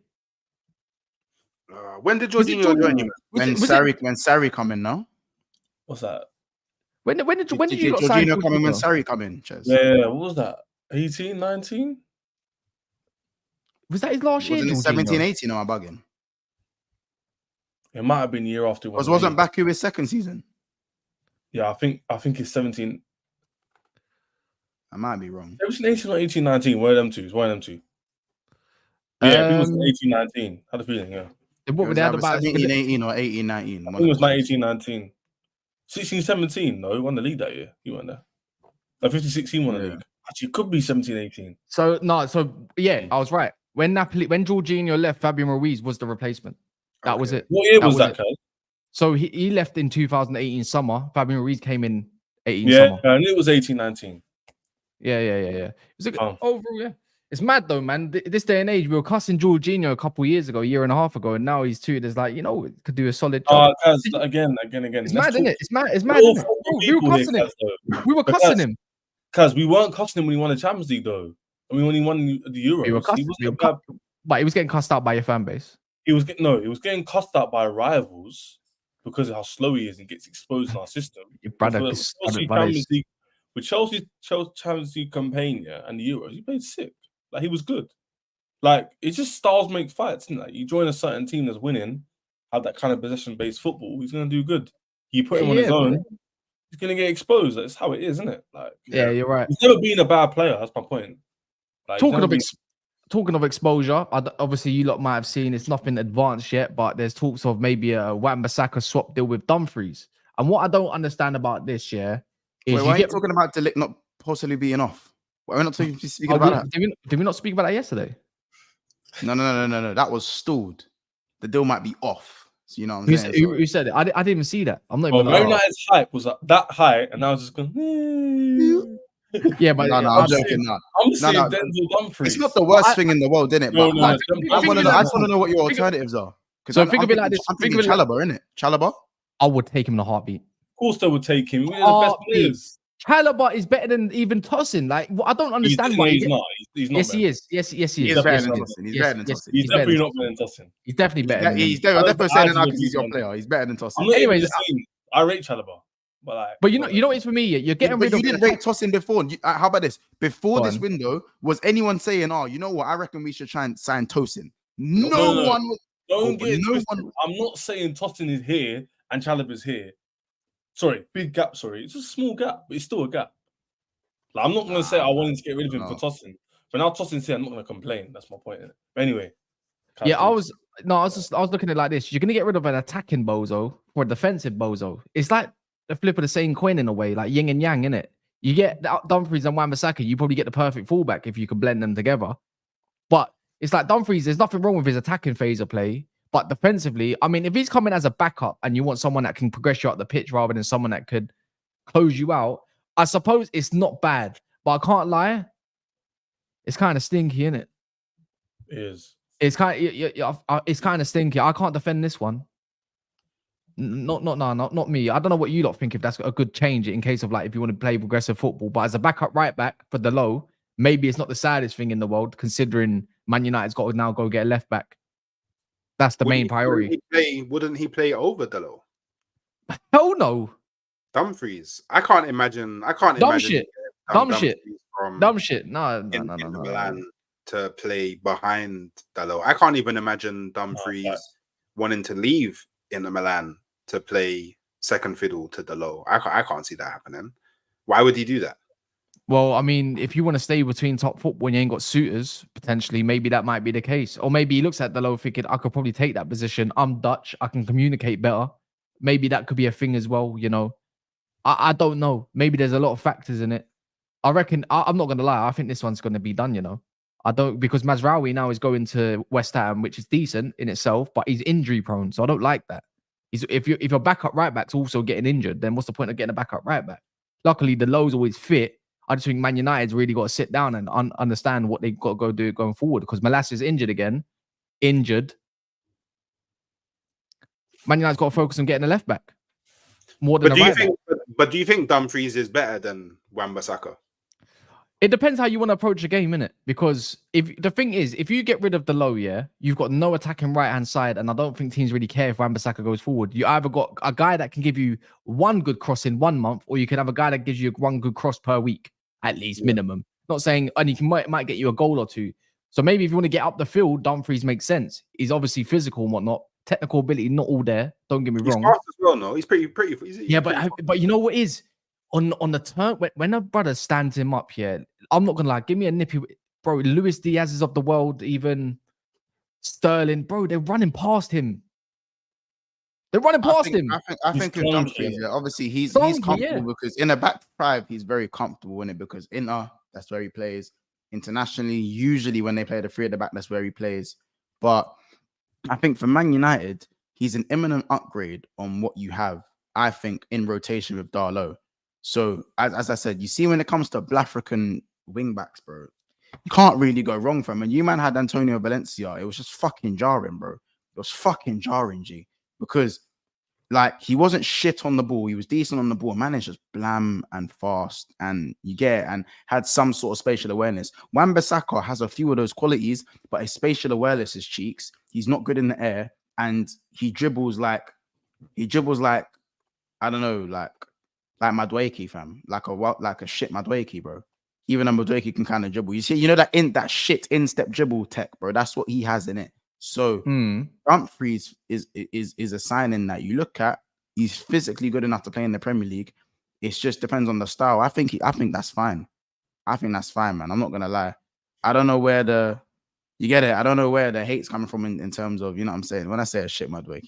When did Jorginho join you? When Sarri come in now? What's that? When did you got Jorginho come in when Sarri come in? Ches? Yeah, what was that? 18, 19? Was that his last year? Wasn't it 17, 18? Am I bugging? It might have been the year after. Wasn't Baku his second season? Yeah, I think it's 17. I might be wrong. 17, 18 or 18, 19. One of them two. Yeah, it was 18, 19. Had a feeling, yeah. What would they have about 17, 18 or 18, 19? I think it was 18, 19. 16, 17, no, he won the league that year. He won there. 15, 16 won the league. Actually, it could be 17, 18. So yeah, I was right. When Jorginho left, Fabian Ruiz was the replacement. That was it. What year was that, Kyle? So he left in 2018 summer. Fabian Ruiz came in 18 summer. Yeah, I knew it was 18, 19. Yeah. It was a good overall, yeah. It's mad though, man. This day and age, we were cussing Jorginho a year and a half ago, and now he's treated as like, could do a solid job. Again. It's mad, isn't it? It's mad, isn't it? Bro, we were cussing him. We were cussing him. Because we weren't cussing him when he won the Champions League, though. I mean, when he won the Euros, but he was getting cussed out by your fan base. He was getting cussed out by rivals because of how slow he is and gets exposed in our system. With Chelsea's Champions League campaign, and the Euros, he played sick. Like, he was good. Like, it's just styles make fights, isn't it? You join a certain team that's winning, have that kind of possession-based football, he's going to do good. You put him on his own, he's going to get exposed. That's how it is, isn't it? Like, yeah, you're right. He's never been a bad player. That's my point. Like, talking of exposure, obviously you lot might have seen it's nothing advanced yet, but there's talks of maybe a Wan-Bissaka swap deal with Dumfries. And what I don't understand about this, is why are you talking about Delict not possibly being off? Why are we not speaking about that? Did we not speak about that yesterday? No. That was stalled. The deal might be off. So you know what I'm saying? Who said it? I didn't even see that. I'm not even. Man United's hype was that high, and I was just going. Yeah, but I'm joking. I'm saying Denzel Dumfries. It's not the worst thing in the world, isn't it? No, I just want to know what your alternatives are. So think of it like this. I'm thinking Chalobah, isn't it? Chalobah? I would take him in a heartbeat. Of course, they would take him. We're the best players. Chalobah is better than even Tosin. Like, I don't understand why he's not. He's not. Yes, he is. Yes, he is. He's better than Tosin. He's better than Tosin. He's definitely not better than Tosin. He's definitely better. He's definitely saying that because he's your player. He's better than Tosin. Anyways, I rate Chalobah. But you know what it's for me. You're getting rid of. You didn't rate Tosin before. How about this? Before this window, was anyone saying, "Oh, you know what? I reckon we should try and sign Tosin"? No one. Don't get twisted. I'm not saying Tosin is here and Chalobah is here. Sorry, big gap. Sorry, it's a small gap, but it's still a gap. Like, I'm not going to say I wanted to get rid of him for Tosin, but now Tosin's here, I'm not going to complain. That's my point. But anyway, I was looking at it like this. You're going to get rid of an attacking bozo for a defensive bozo. It's like the flip of the same coin in a way, like yin and yang, innit? You get Dumfries and Wan-Bissaka, you probably get the perfect fullback if you can blend them together. But it's like Dumfries, there's nothing wrong with his attacking phase of play. But defensively, I mean, if he's coming as a backup and you want someone that can progress you up the pitch rather than someone that could close you out, I suppose it's not bad. But I can't lie, it's kind of stinky, isn't it? It is. It's kind of stinky. I can't defend this one. Not me. I don't know what you lot think, if that's a good change in case of, like, if you want to play progressive football. But as a backup right back for the low, maybe it's not the saddest thing in the world, considering Man United's got to now go get a left back. That's the main priority. Wouldn't he play over Delo? Hell no. Dumfries. I can't imagine. Dumb shit. No. Milan to play behind Delo. I can't even imagine Dumfries wanting to leave in the Milan to play second fiddle to Delo. I can't see that happening. Why would he do that? Well, I mean, if you want to stay between top football and you ain't got suitors, potentially, maybe that might be the case. Or maybe he looks at Delo thinking, I could probably take that position. I'm Dutch. I can communicate better. Maybe that could be a thing as well, you know. I don't know. Maybe there's a lot of factors in it. I reckon, I'm not going to lie, I think this one's going to be done, you know. Because Mazraoui now is going to West Ham, which is decent in itself, but he's injury prone, so I don't like that. If your backup right back's also getting injured, then what's the point of getting a backup right back? Luckily, the low's always fit. I just think Man United's really got to sit down and understand what they've got to go do going forward, because Malas is injured again. Man United's got to focus on getting a left back. More than But do you think Dumfries is better than Wan-Bissaka? It depends how you want to approach the game, innit? Because if you get rid of the low, you've got no attacking right-hand side, and I don't think teams really care if Wan-Bissaka goes forward. You either got a guy that can give you one good cross in 1 month, or you can have a guy that gives you one good cross per week, at least minimum. Not saying, and he might get you a goal or two. So maybe if you want to get up the field, Dumfries makes sense. He's obviously physical and whatnot. Technical ability, not all there. Don't get me wrong. He's fast as well, no? He's pretty. But you know what is? On the turn, when a brother stands him up here, I'm not gonna lie, give me a nippy, bro. Luis Diaz is of the world, even Sterling, bro. They're running past him. I think with Dumfries, obviously he's comfortable because in a back five he's very comfortable in it, because that's where he plays. Internationally, usually when they play the three at the back, that's where he plays. But I think for Man United, he's an imminent upgrade on what you have, I think, in rotation with Darlow. So, as I said, you see, when it comes to African wingbacks, bro, you can't really go wrong for him. And you, man, had Antonio Valencia. It was just fucking jarring, bro. It was fucking jarring, G. Because like he wasn't shit on the ball. He was decent on the ball. Man is just blam and fast, and you get it, and had some sort of spatial awareness. Wan-Bissaka has a few of those qualities, but his spatial awareness is cheeks. He's not good in the air, and he dribbles like I don't know, like Madueke, fam, like a shit Madueke, bro. Even a Madueke can kind of dribble. You see, you know that shit instep dribble tech, bro. That's what he has in it. So Dumfries is a signing that you look at. He's physically good enough to play in the Premier League. It just depends on the style. I think that's fine. I think that's fine, man. I'm not gonna lie. I don't know where you get it. I don't know where the hate's coming from in terms of, you know what I'm saying. When I say a shit Madueke,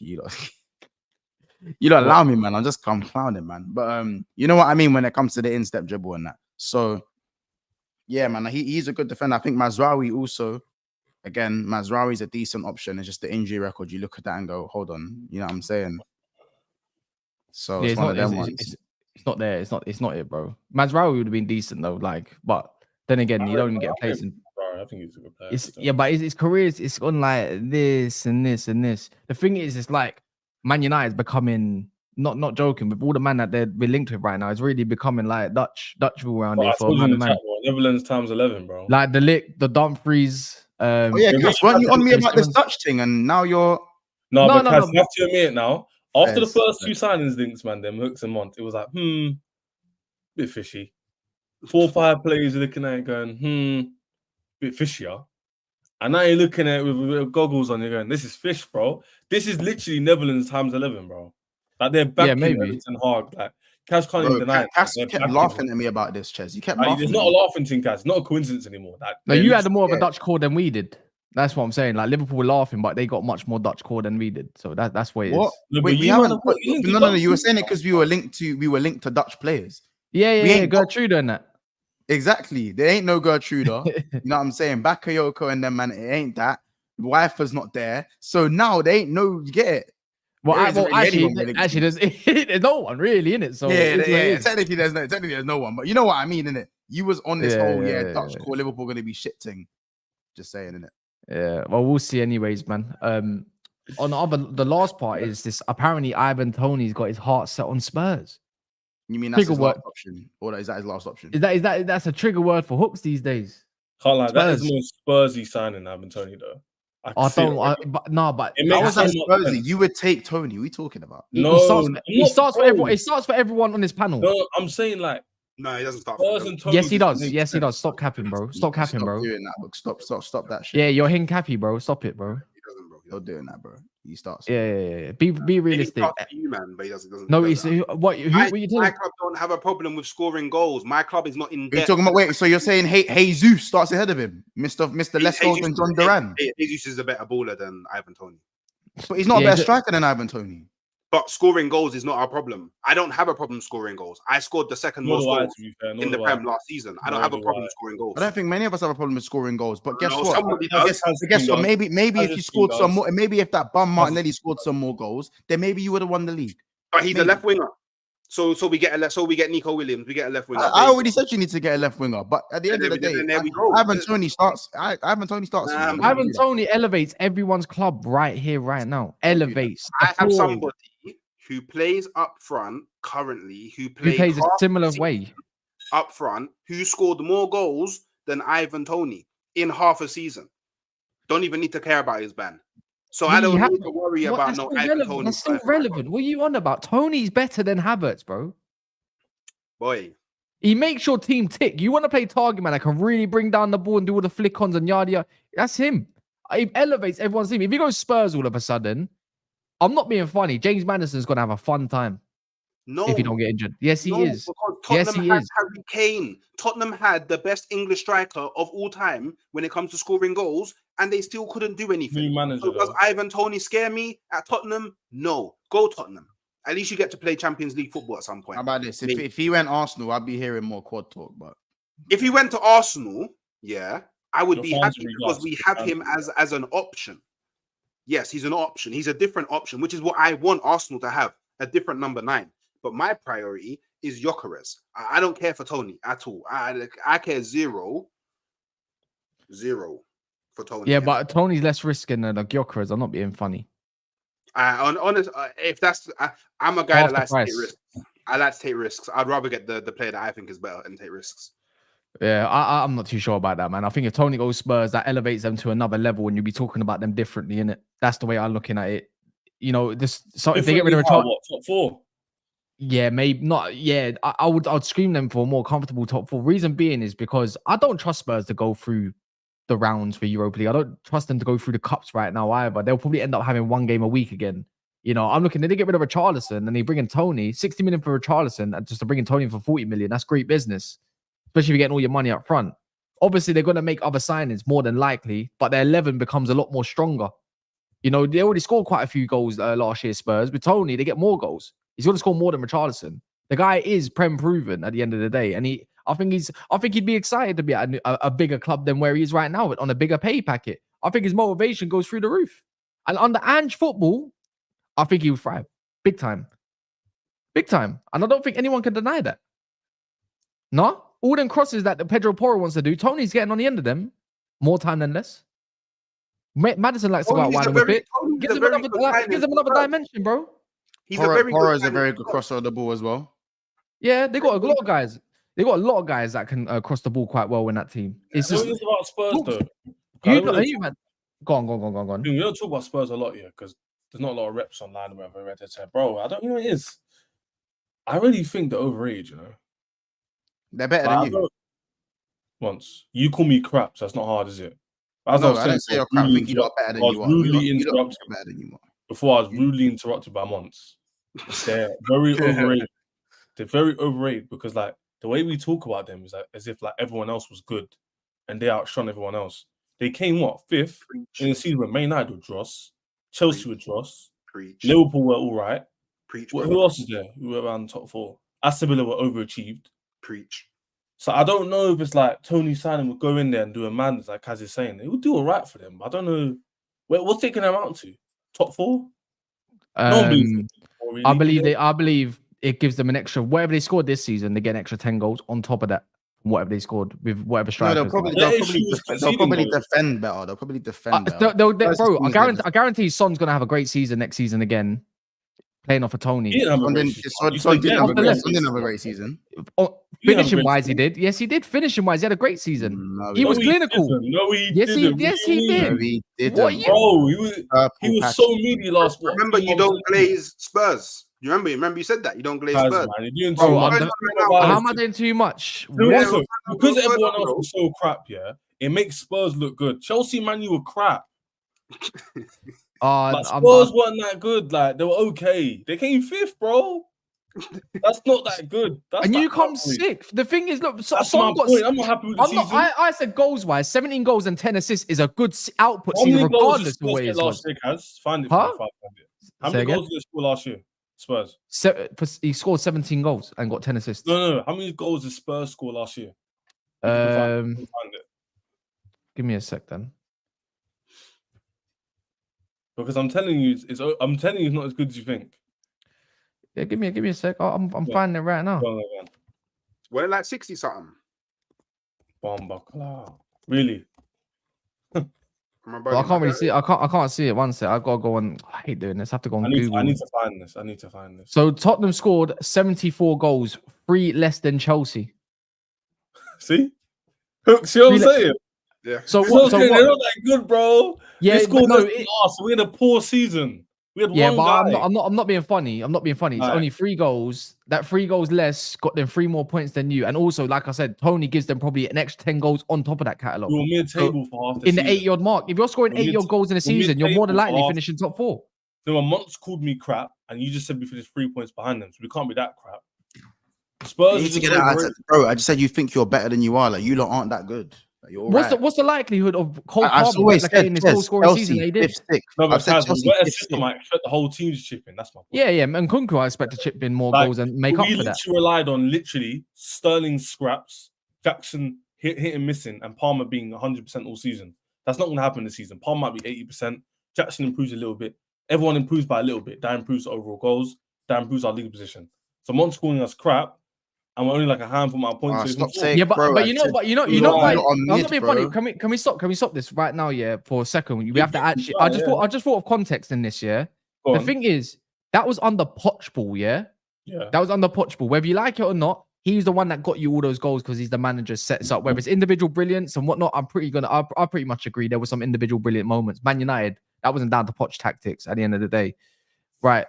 you don't allow me, man. I'm clowning, man. But you know what I mean when it comes to the instep dribble and that. So yeah, man, he's a good defender. I think Mazraoui also. Again, Mazraoui is a decent option. It's just the injury record. You look at that and go, hold on. You know what I'm saying? So yeah, it's one of them ones. It's not there. It's not it, bro. Mazraoui would have been decent though. Like, but then again, you don't even get a place in. I think he's a good player. Yeah, but his career is on like this and this and this. The thing is, it's like Man United's becoming not joking with all the man that we're linked with right now. It's really becoming like Dutch rule around here for man. Netherlands times 11, bro. Like the Dumfries. Oh yeah, weren't you on me about this Dutch thing, and now you're no. You have to admit it now. After the first two signings links, man, them hooks and Mont, it was like bit fishy. 4 or 5 players looking at it going bit fishier. And now you're looking at it with goggles on, you're going, this is fish, bro. This is literally Netherlands times 11, bro. Like they're backing Everton hard. Like Kaz can't even deny it. Kaz kept laughing at me about this, Ches. You kept laughing. There's not a laughing thing, Kaz. It's not a coincidence anymore. No, you had more of a Dutch core than we did. That's what I'm saying. Like Liverpool were laughing, but they got much more Dutch core than we did. So that's what it is. No, wait, we haven't. No. You were saying it because we were linked to Dutch players. Yeah. Gertrude and that. Exactly. There ain't no Gertrude. You know what I'm saying? Bakayoko and them, man. It ain't that. Wifer's not there. So now they ain't no. You get it. Well, actually, there's no one really in it. So yeah. Technically, there's no one. But you know what I mean, in it. You was on this whole Dutch core Liverpool going to be shit thing. Just saying, innit? Yeah. Well, we'll see, anyways, man. On the last part is this. Apparently, Ivan Toney's got his heart set on Spurs. You mean that's his last option, or is that his last option? That's a trigger word for hooks these days? Can't lie, that is the most Spursy signing Ivan Toney though. But I was like Spursy. You would take Toney. What are we talking about? He starts for everyone. He starts for everyone on this panel. No, I'm saying like. No, he doesn't start. Yes, he does. Yes, he does. Stop capping, bro. Stop capping, bro. Doing that, look. Stop that shit. Yeah, you're hitting cappy, bro. Stop it, bro. He doesn't, bro. You're doing that, bro. He starts. Yeah. Be realistic. You, man, but he doesn't. No, it's what you telling? My club don't have a problem with scoring goals. My club is not in debt. You're talking about wait. So you're saying Jesus starts ahead of him, Mr. Less goals than John Duran? Jesus is a better baller than Ivan Toney. But he's not a better striker than Ivan Toney. But scoring goals is not our problem. I don't have a problem scoring goals. I scored the second most goals in the Prem last season. I don't have a problem scoring goals. I don't think many of us have a problem with scoring goals. But guess what? Somebody does. Guess what? Maybe if you scored some more, maybe if that bum Martinelli scored some more goals, then maybe you would have won the league. But he's a left winger. So we get Nico Williams. We get a left winger. I already said you need to get a left winger. But at the end of the day, Ivan Toney starts. Ivan Toney elevates everyone's club right here, right now. Elevates. I have somebody who plays up front currently, who plays a similar way up front, who scored more goals than Ivan Toney in half a season. Don't even need to care about his ban. So I don't need to worry about Ivan Toney. That's still relevant. What are you on about? Toney's better than Havertz, bro. Boy. He makes your team tick. You want to play target man that can really bring down the ball and do all the flick-ons and yada. That's him. He elevates everyone's team. If he goes Spurs all of a sudden, I'm not being funny. James Maddison's going to have a fun time. No. If he don't get injured. Yes, he is. Yes, he is. Harry Kane. Tottenham had the best English striker of all time when it comes to scoring goals, and they still couldn't do anything. So does Ivan Toney scare me at Tottenham? No. Go Tottenham. At least you get to play Champions League football at some point. How about this? If he went Arsenal, I'd be hearing more quad talk. But if he went to Arsenal, yeah, I would be happy because we have him as an option. Yes, he's an option. He's a different option, which is what I want Arsenal to have, a different number 9. But my priority is Gyökeres. I don't care for Toney at all. I care zero for Toney. Yeah, but Toney's less risking than Gyökeres. I'm not being funny. Honest, if that's, I'm a guy Half that the likes to take price. risks. I like to take risks. I'd rather get the player that I think is better and take risks. Yeah, I'm not too sure about that, man. I think if Toney goes Spurs, that elevates them to another level, and you'll be talking about them differently, innit? That's the way I'm looking at it. You know, this. So if they get rid of a top 4. yeah, maybe not. Yeah, I'd scream them for a more comfortable top 4. Reason being is because I don't trust Spurs to go through the rounds for Europa League. I don't trust them to go through the cups right now either. They'll probably end up having 1 game a week again. You know, I'm looking. They get rid of Richarlison and they bring in Toney, 60 million for Richarlison, and just to bring in Toney for 40 million. That's great business, especially if you're getting all your money up front. Obviously, they're going to make other signings more than likely, but their 11 becomes a lot more stronger. You know, they already scored quite a few goals last year, Spurs. With Toney, they get more goals. He's going to score more than Richarlison. The guy is Prem proven at the end of the day, and I think he'd be excited to be at a bigger club than where he is right now, on a bigger pay packet. I think his motivation goes through the roof. And under Ange football, I think he would thrive, big time, and I don't think anyone can deny that. No, all them crosses that the Pedro Porro wants to do, Tony's getting on the end of them, more time than less. Madison likes to go out wide on a bit. Gives him another dimension, bro. Porro is a very good crosser of the ball as well. Yeah, they got a lot of guys. They got a lot of guys that can cross the ball quite well in that team. It's just about Spurs though. Go on. We don't talk about Spurs a lot here because there's not a lot of reps online or whatever. Bro, I don't know what it is. I really think they're overrated, you know. They're better than you. Once you call me crap, so that's not hard, is it? I didn't say you're crap. I think you got better than you are. Rudely interrupted before I was rudely interrupted by Monts. They're very overrated. They're very overrated because like the way we talk about them is like as if like everyone else was good and they outshone everyone else. They came 5th in the season when Man United were dross, Chelsea were dross, Liverpool were all right. Who else is there? Who were around the top 4? Aston Villa were overachieved. So I don't know if it's like Tony Simon would go in there and do a man like Kaz is saying. It would do all right for them. I don't know. What's taking them out to? Top 4? I believe it gives them an extra. Whatever they scored this season, they get an extra 10 goals on top of that. Whatever they scored with whatever strikers. No, they'll probably defend better. They'll probably defend better. Bro, I guarantee Son's gonna have a great season next season again. Playing off of Toney. Son didn't have a great season. Finishing wise, he did. Yes, he did. Finishing wise, he had a great season. He was clinical. No, he didn't. Yes, he did. No, he didn't. Bro, he was so meaty last week. Remember, you don't glaze Spurs. You remember you said that you don't glaze Spurs. How am I doing too much? Because everyone else was so crap, yeah, it makes Spurs look good. Chelsea, Man, you were crap. Spurs weren't that good. Like they were okay. They came 5th, bro. That's not that good. And you come 6th. The thing is, look, that's my point. I'm not happy with the season. I said goals wise, 17 goals and 10 assists is a good output season, regardless of what it is. Last year, Kaz? Find it. How many goals did they score last year? Spurs. He scored 17 goals and got 10 assists. No. How many goals did Spurs score last year? Find it. Give me a sec then. Because I'm telling you, it's not as good as you think. Yeah, give me a sec. I'm finding it right now. We're like 60 something. Bomba Cloud. Really? Well, I can't really see it. I can't see it. One sec. I've got to go on. I hate doing this. I have to go on Google. I need to find this. So Tottenham scored 74 goals, 3 less than Chelsea. See what I'm saying? Yeah. So they're not that good, bro. Yeah, we had a poor season. We had one guy. I'm not being funny. It's only 3 goals. That 3 goals less got them 3 more points than you. And also, like I said, Toney gives them probably an extra 10 goals on top of that catalogue. You're mid-table for half the season. In the 8-yard mark. If you're scoring 8-yard goals in a season, you're more than likely finishing top 4. No, Monts called me crap, and you just said we finished 3 points behind them, so we can't be that crap. Spurs, you need to get it out. Bro, I just said you think you're better than you are. Like you lot aren't that good. What's the likelihood of Cole Palmer replicating his goal scoring season they did? No, but Chelsea, I expect the whole team to chip in. That's my point. Yeah. And Kunku, I expect to chip in more goals and make up for that. We relied on literally Sterling scraps, Jackson hit and missing, and Palmer being 100% all season. That's not going to happen this season. Palmer might be 80%. Jackson improves a little bit. Everyone improves by a little bit. That improves the overall goals. That improves our league position. So Mont's calling us crap. And we're only like a handful of points. Stop saying, but you know, why? I'm not being funny. Bro. Can we stop this right now? Yeah, for a second. We have to actually. I just thought of context in this. Yeah, the thing is, that was under Pochball, yeah? Yeah. That was under Pochball. Whether you like it or not, he's the one that got you all those goals because he's the manager, sets up. Whether it's individual brilliance and whatnot, I pretty much agree. There were some individual brilliant moments. Man United, that wasn't down to Poch tactics at the end of the day. Right.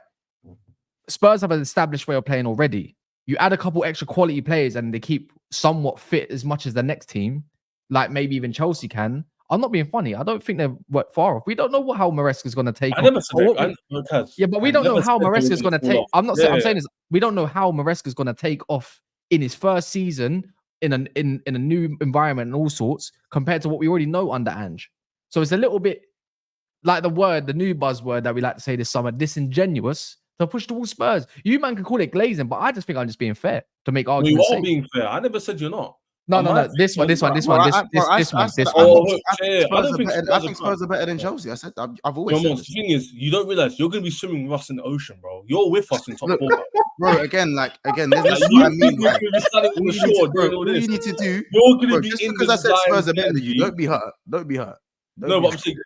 Spurs have an established way of playing already. You add a couple extra quality players and they keep somewhat fit as much as the next team, like maybe even Chelsea can. I'm not being funny. I don't think they're far off. We don't know how Maresca's going to take off. Never said it. Yeah, but we don't know how Maresca's going to take. I'm saying is we don't know how Maresca's going to take off in his first season in a new environment and all sorts compared to what we already know under Ange. So it's a little bit like the new buzzword that we like to say this summer, disingenuous to push towards Spurs. You man can call it glazing, but I just think I'm just being fair to make arguments. You are being fair. I never said you're not. No. This one. I think Spurs are better than Chelsea. I said I've always said this. The thing is, you don't realize you're going to be swimming with us in the ocean, bro. You're with us in top 4. Bro, again, this is what I mean. Like, all you need to do, you're going to be just in because I said Spurs are better than you. Don't be hurt. No, but I'm saying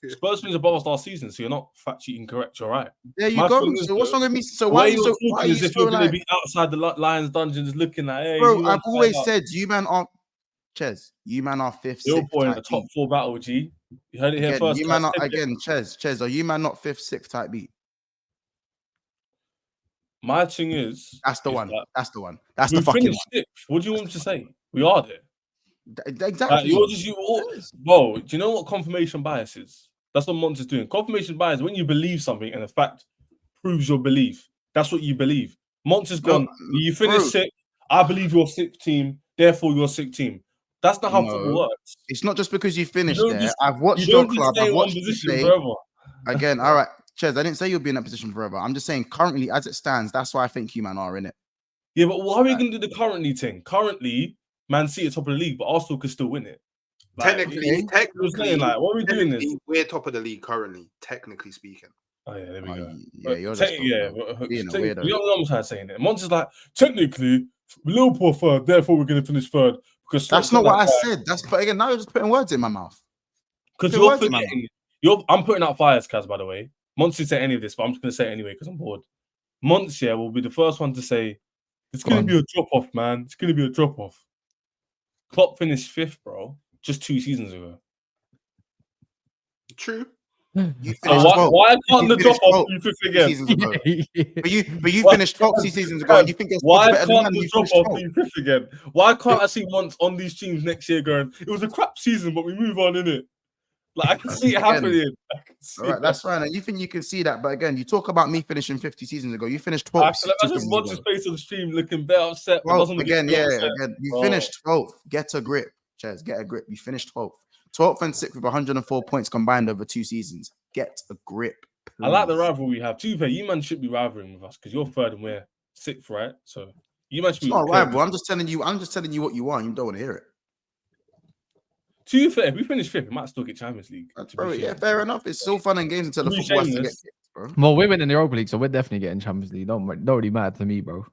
Spurs finished above us last season, so you're not fact cheating correct. You're right. There you go. So what's wrong with me? So why are you as if you're going to be outside the Lions dungeons looking at? Hey, bro, I've always said you man are Ches. You man are 5th, 6th. You're in the top 4 battle, G. You heard it here first. You man are Ches. Are you man not 5th, 6th type beat? My thing is, that's the one. That's the fucking one. 6th. What do you want me to say? We are there. Exactly. Bro, do you know what confirmation bias is? That's what Monty's doing. Confirmation bias is when you believe something and the fact proves your belief. That's what you believe. Monty's gone. You finished 6th. I believe you're 6th team. Therefore, you're 6th team. That's not how football works. It's not just because you finished there. I've watched your club. I've watched you play. Again, all right, Ches. I didn't say you'll be in that position forever. I'm just saying currently, as it stands, that's why I think you man are in it. Yeah, but how are we going to do the currently thing? Currently, Man City at top of the league, but Arsenal could still win it. Like, technically, like, what are we doing this? We're top of the league currently, technically speaking. Oh yeah, there we go. Yeah, you're just you know what I'm trying to say in it. Monty's like, technically, Liverpool 3rd, therefore we're going to finish 3rd. Because that's not what I said. But again, now you're just putting words in my mouth. Because you're forgetting. I'm putting out fires, Kaz, by the way. Monty didn't say any of this, but I'm just going to say it anyway because I'm bored. Monty will be the first one to say, it's going to be a drop-off, man. It's going to be a drop-off. Klopp finished 5th, bro, just 2 seasons ago. True. Why can't the drop off be 5th again? But you finished 12 seasons ago, and you think why can't the drop off be 5th again? Why can't I see once on these teams next year going, it was a crap season, but we move on, innit? Like I can see it happening. All right, that's fine. And you think you can see that, but again, you talk about me finishing 50 seasons ago. You finished 12th. I just watch his face on the stream looking very upset. Well, again, you finished 12th. Get a grip, Ches. Get a grip. You finished 12th. 12th and 6th with 104 points combined over 2 seasons. Get a grip. Please. I like the rivalry we have. To be fair, you man should be rivaling with us because you're 3rd and we're 6th, right? So you man should be. It's not a rival. I'm just telling you what you want. You don't want to hear it. To be fair, if we finish 5th, we might still get Champions League. Bro, yeah, fair enough. It's still fun and games until the football has to get kicked, bro. Well, we're winning the Europa League, so we're definitely getting Champions League. Don't really matter to me, bro.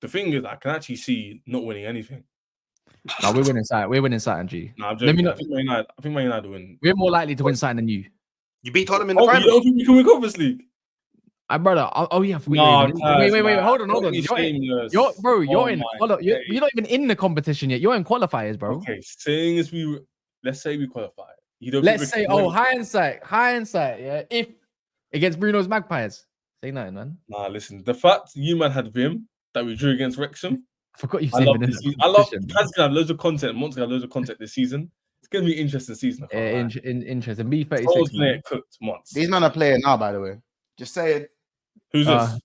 The thing is, I can actually see not winning anything. No, we're winning something. We're winning something, G. No, I'm joking. I think Man United win. We're more likely to win something than you. You beat Tottenham in the final. You don't think we can win Conference League? Brother. Oh yeah. Wait. Hold on. You're not even in the competition yet. You're in qualifiers, bro. Okay, saying as let's say we qualify. Let's say, hindsight. Yeah. If against Bruno's Magpies, say nothing, man. Nah, listen. The fact you man had Vim that we drew against Wrexham. I forgot you said that. I love. Kaz gonna have loads of content. Monty's gonna have loads of content this season. It's gonna be an interesting season. Interesting. B36. Cooked Monts. These men are playing now, by the way. Just saying. Who's this?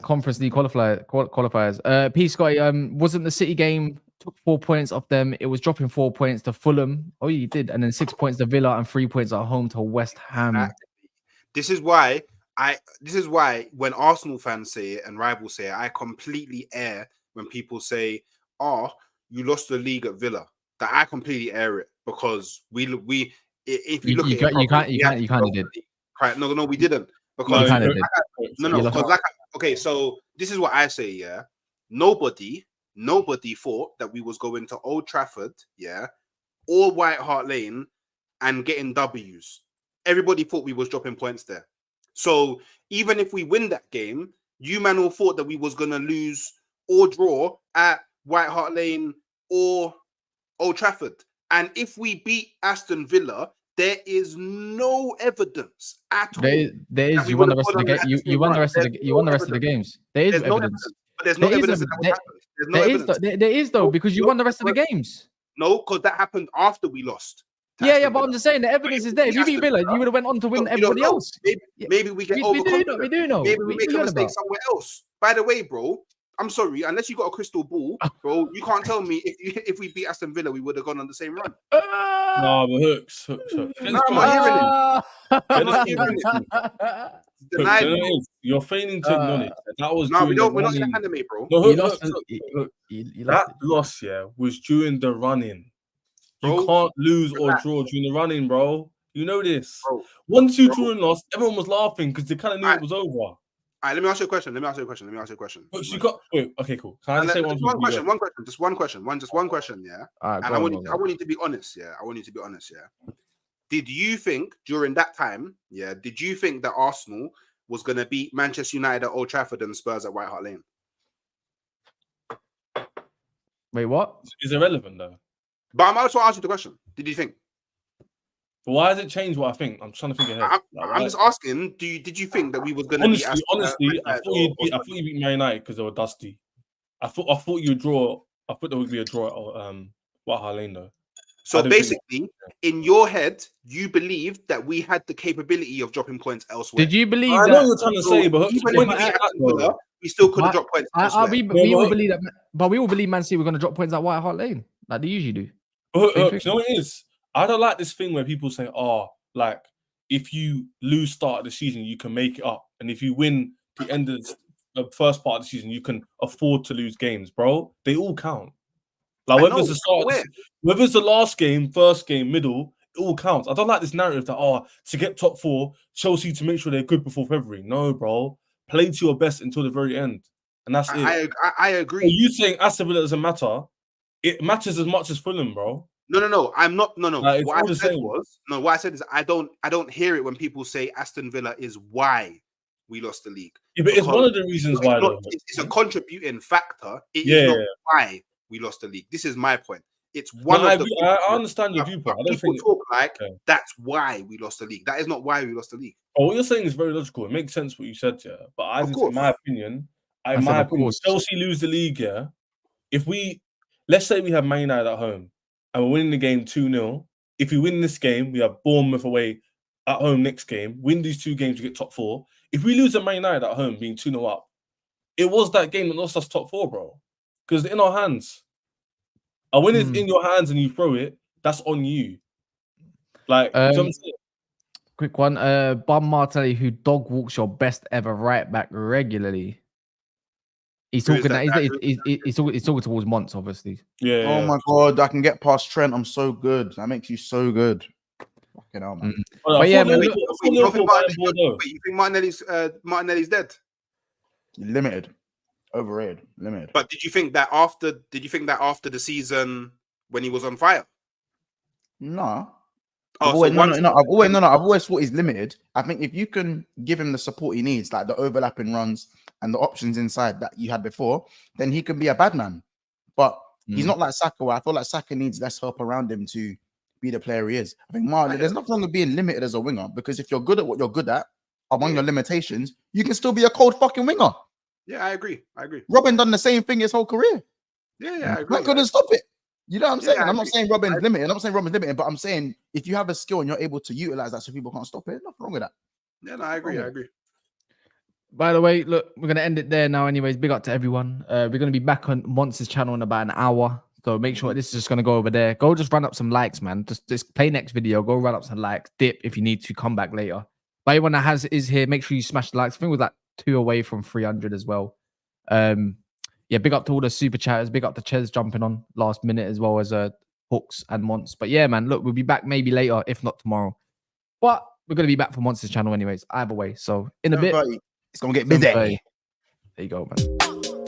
Conference League qualifiers. P Scotty, wasn't the City game took 4 points off them? It was dropping 4 points to Fulham. Oh, you did, and then 6 points to Villa and 3 points at home to West Ham. This is why when Arsenal fans say it and rivals say it, I completely air when people say, "Oh, you lost the league at Villa." That I completely air it because we if you look at it, you kind of did. Right? No, we didn't. Because okay, so this is what I say, yeah. Nobody thought that we was going to Old Trafford, yeah, or White Hart Lane and getting W's. Everybody thought we was dropping points there. So even if we win that game, you man all thought that we was gonna lose or draw at White Hart Lane or Old Trafford. And if we beat Aston Villa, there is no evidence at all. There that is. we You won would the have rest of gone the on game. the You won the rest of the. There's You won the no rest of the evidence. games. There is There's no evidence. evidence. But there's no There is evidence that ev- would there- happen. There's no evidence. There is though, because you won the rest of the no, games. No, because that happened after we lost. to Yeah, Aston but I'm Villa. just saying the evidence is there. If you beat Villa, you would have went on to win You don't everybody know. else. Maybe we get We do overconfident. know. We do know. Maybe we What make you a on mistake about? somewhere else. By the way, bro, I'm sorry, unless you got a crystal ball, bro, you can't tell me if we beat Aston Villa, we would have gone on the same run. No, but hooks. No, I'm not hearing it. I'm not hearing it. Denied me. You're failing to acknowledge that was No, during the we're not in running. the anime, bro. No, You Hook, lost. Hook, Hook. You That lost. loss, yeah, was during the running. You Bro, can't lose or relax. draw during the running, bro. You know this. Bro, Once you bro. drew and lost, everyone was laughing because they kind of knew it was over. All right, let me ask you a question. But you got wait, okay, cool. Can I just say One question, just one question, yeah. All right, And I want you to be honest, yeah. Did you think during that time, yeah, did you think that Arsenal was going to beat Manchester United at Old Trafford and Spurs at White Hart Lane? Wait, what? It's irrelevant though. But I'm also asking the question. Did you think? But why has it changed what I think? I'm trying to think ahead. I'm just asking. Did you think that we was going to be? Honestly, I thought you beat Man United because they were dusty. I thought you'd draw. I thought there would be a draw at White Hart Lane though. So basically, in your head, you believed that we had the capability of dropping points elsewhere. Did you believe I that? know what you're trying to say, but even if we had Villa, we still could have dropped points elsewhere. We all believe that, but we all believe Man City were going to drop points at White Hart Lane, like they usually do. You know what it is? I don't like this thing where people say, "Oh, like if you lose start of the season, you can make it up, and if you win the end of the first part of the season, you can afford to lose games, bro. They all count. Like whether it's the start, whether it's the last game, first game, middle, it all counts. I don't like this narrative that to get top 4, Chelsea to make sure they're good before February. No, bro. Play to your best until the very end, and that's it. I agree. Are you saying Aston Villa doesn't matter? It matters as much as Fulham, bro. No. I'm not. No. What I said is I don't hear it when people say Aston Villa is why we lost the league. Yeah, but it's one of the reasons why. It's a contributing factor. It is not why we lost the league. This is my point. It's one of the. I understand your viewpoint. I don't think talk like that's why we lost the league. That is not why we lost the league. Oh, what you're saying is very logical. It makes sense what you said, yeah. But in my opinion, Chelsea lose the league, yeah. If let's say we have Man United at home and we're winning the game 2-0. If we win this game, we have Bournemouth away at home next game. Win these 2 games, we get top 4. If we lose at Man United at home, being 2-0 up, it was that game that lost us top 4, bro. Because it's in our hands. And when it's in your hands and you throw it, that's on you. Like, you know what I'm saying? Quick one. Bum Martelli, who dog walks your best ever right back regularly. He's talking he's talking towards Monts, obviously. Yeah. Oh my god, I can get past Trent. I'm so good. That makes you so good. Fucking hell, man. But yeah, man. You think Martinelli's dead? Limited. Overrated. Limited. But did you think that after the season when he was on fire? No. I've always thought he's limited. I think if you can give him the support he needs, like the overlapping runs and the options inside that you had before, then he can be a bad man. But he's not like Saka, where I feel like Saka needs less help around him to be the player he is. I think there's nothing wrong with being limited as a winger, because if you're good at what you're good at, among your limitations, you can still be a cold fucking winger. Yeah, I agree. Robin done the same thing his whole career. Yeah, I agree. Man couldn't stop it. You know what I'm saying? I'm not saying Robin's limited. I'm not saying Robin's limited, but I'm saying if you have a skill and you're able to utilize that so people can't stop it, nothing wrong with that. Yeah, no, I agree. By the way, look, we're going to end it there now anyways. Big up to everyone. We're going to be back on Monster's channel in about an hour. So make sure this is just going to go over there. Go just run up some likes, man. Just play next video. Go run up some likes. Dip if you need to. Come back later. But everyone that is here, make sure you smash the likes. I think we're like 2 away from 300 as well. Yeah, big up to all the super chatters. Big up to Ches jumping on last minute as well as Hooks and Monts. But yeah, man, look, we'll be back maybe later, if not tomorrow. But we're going to be back for Monster's channel anyways, either way. So in a bit, it's going to get busy. There you go, man.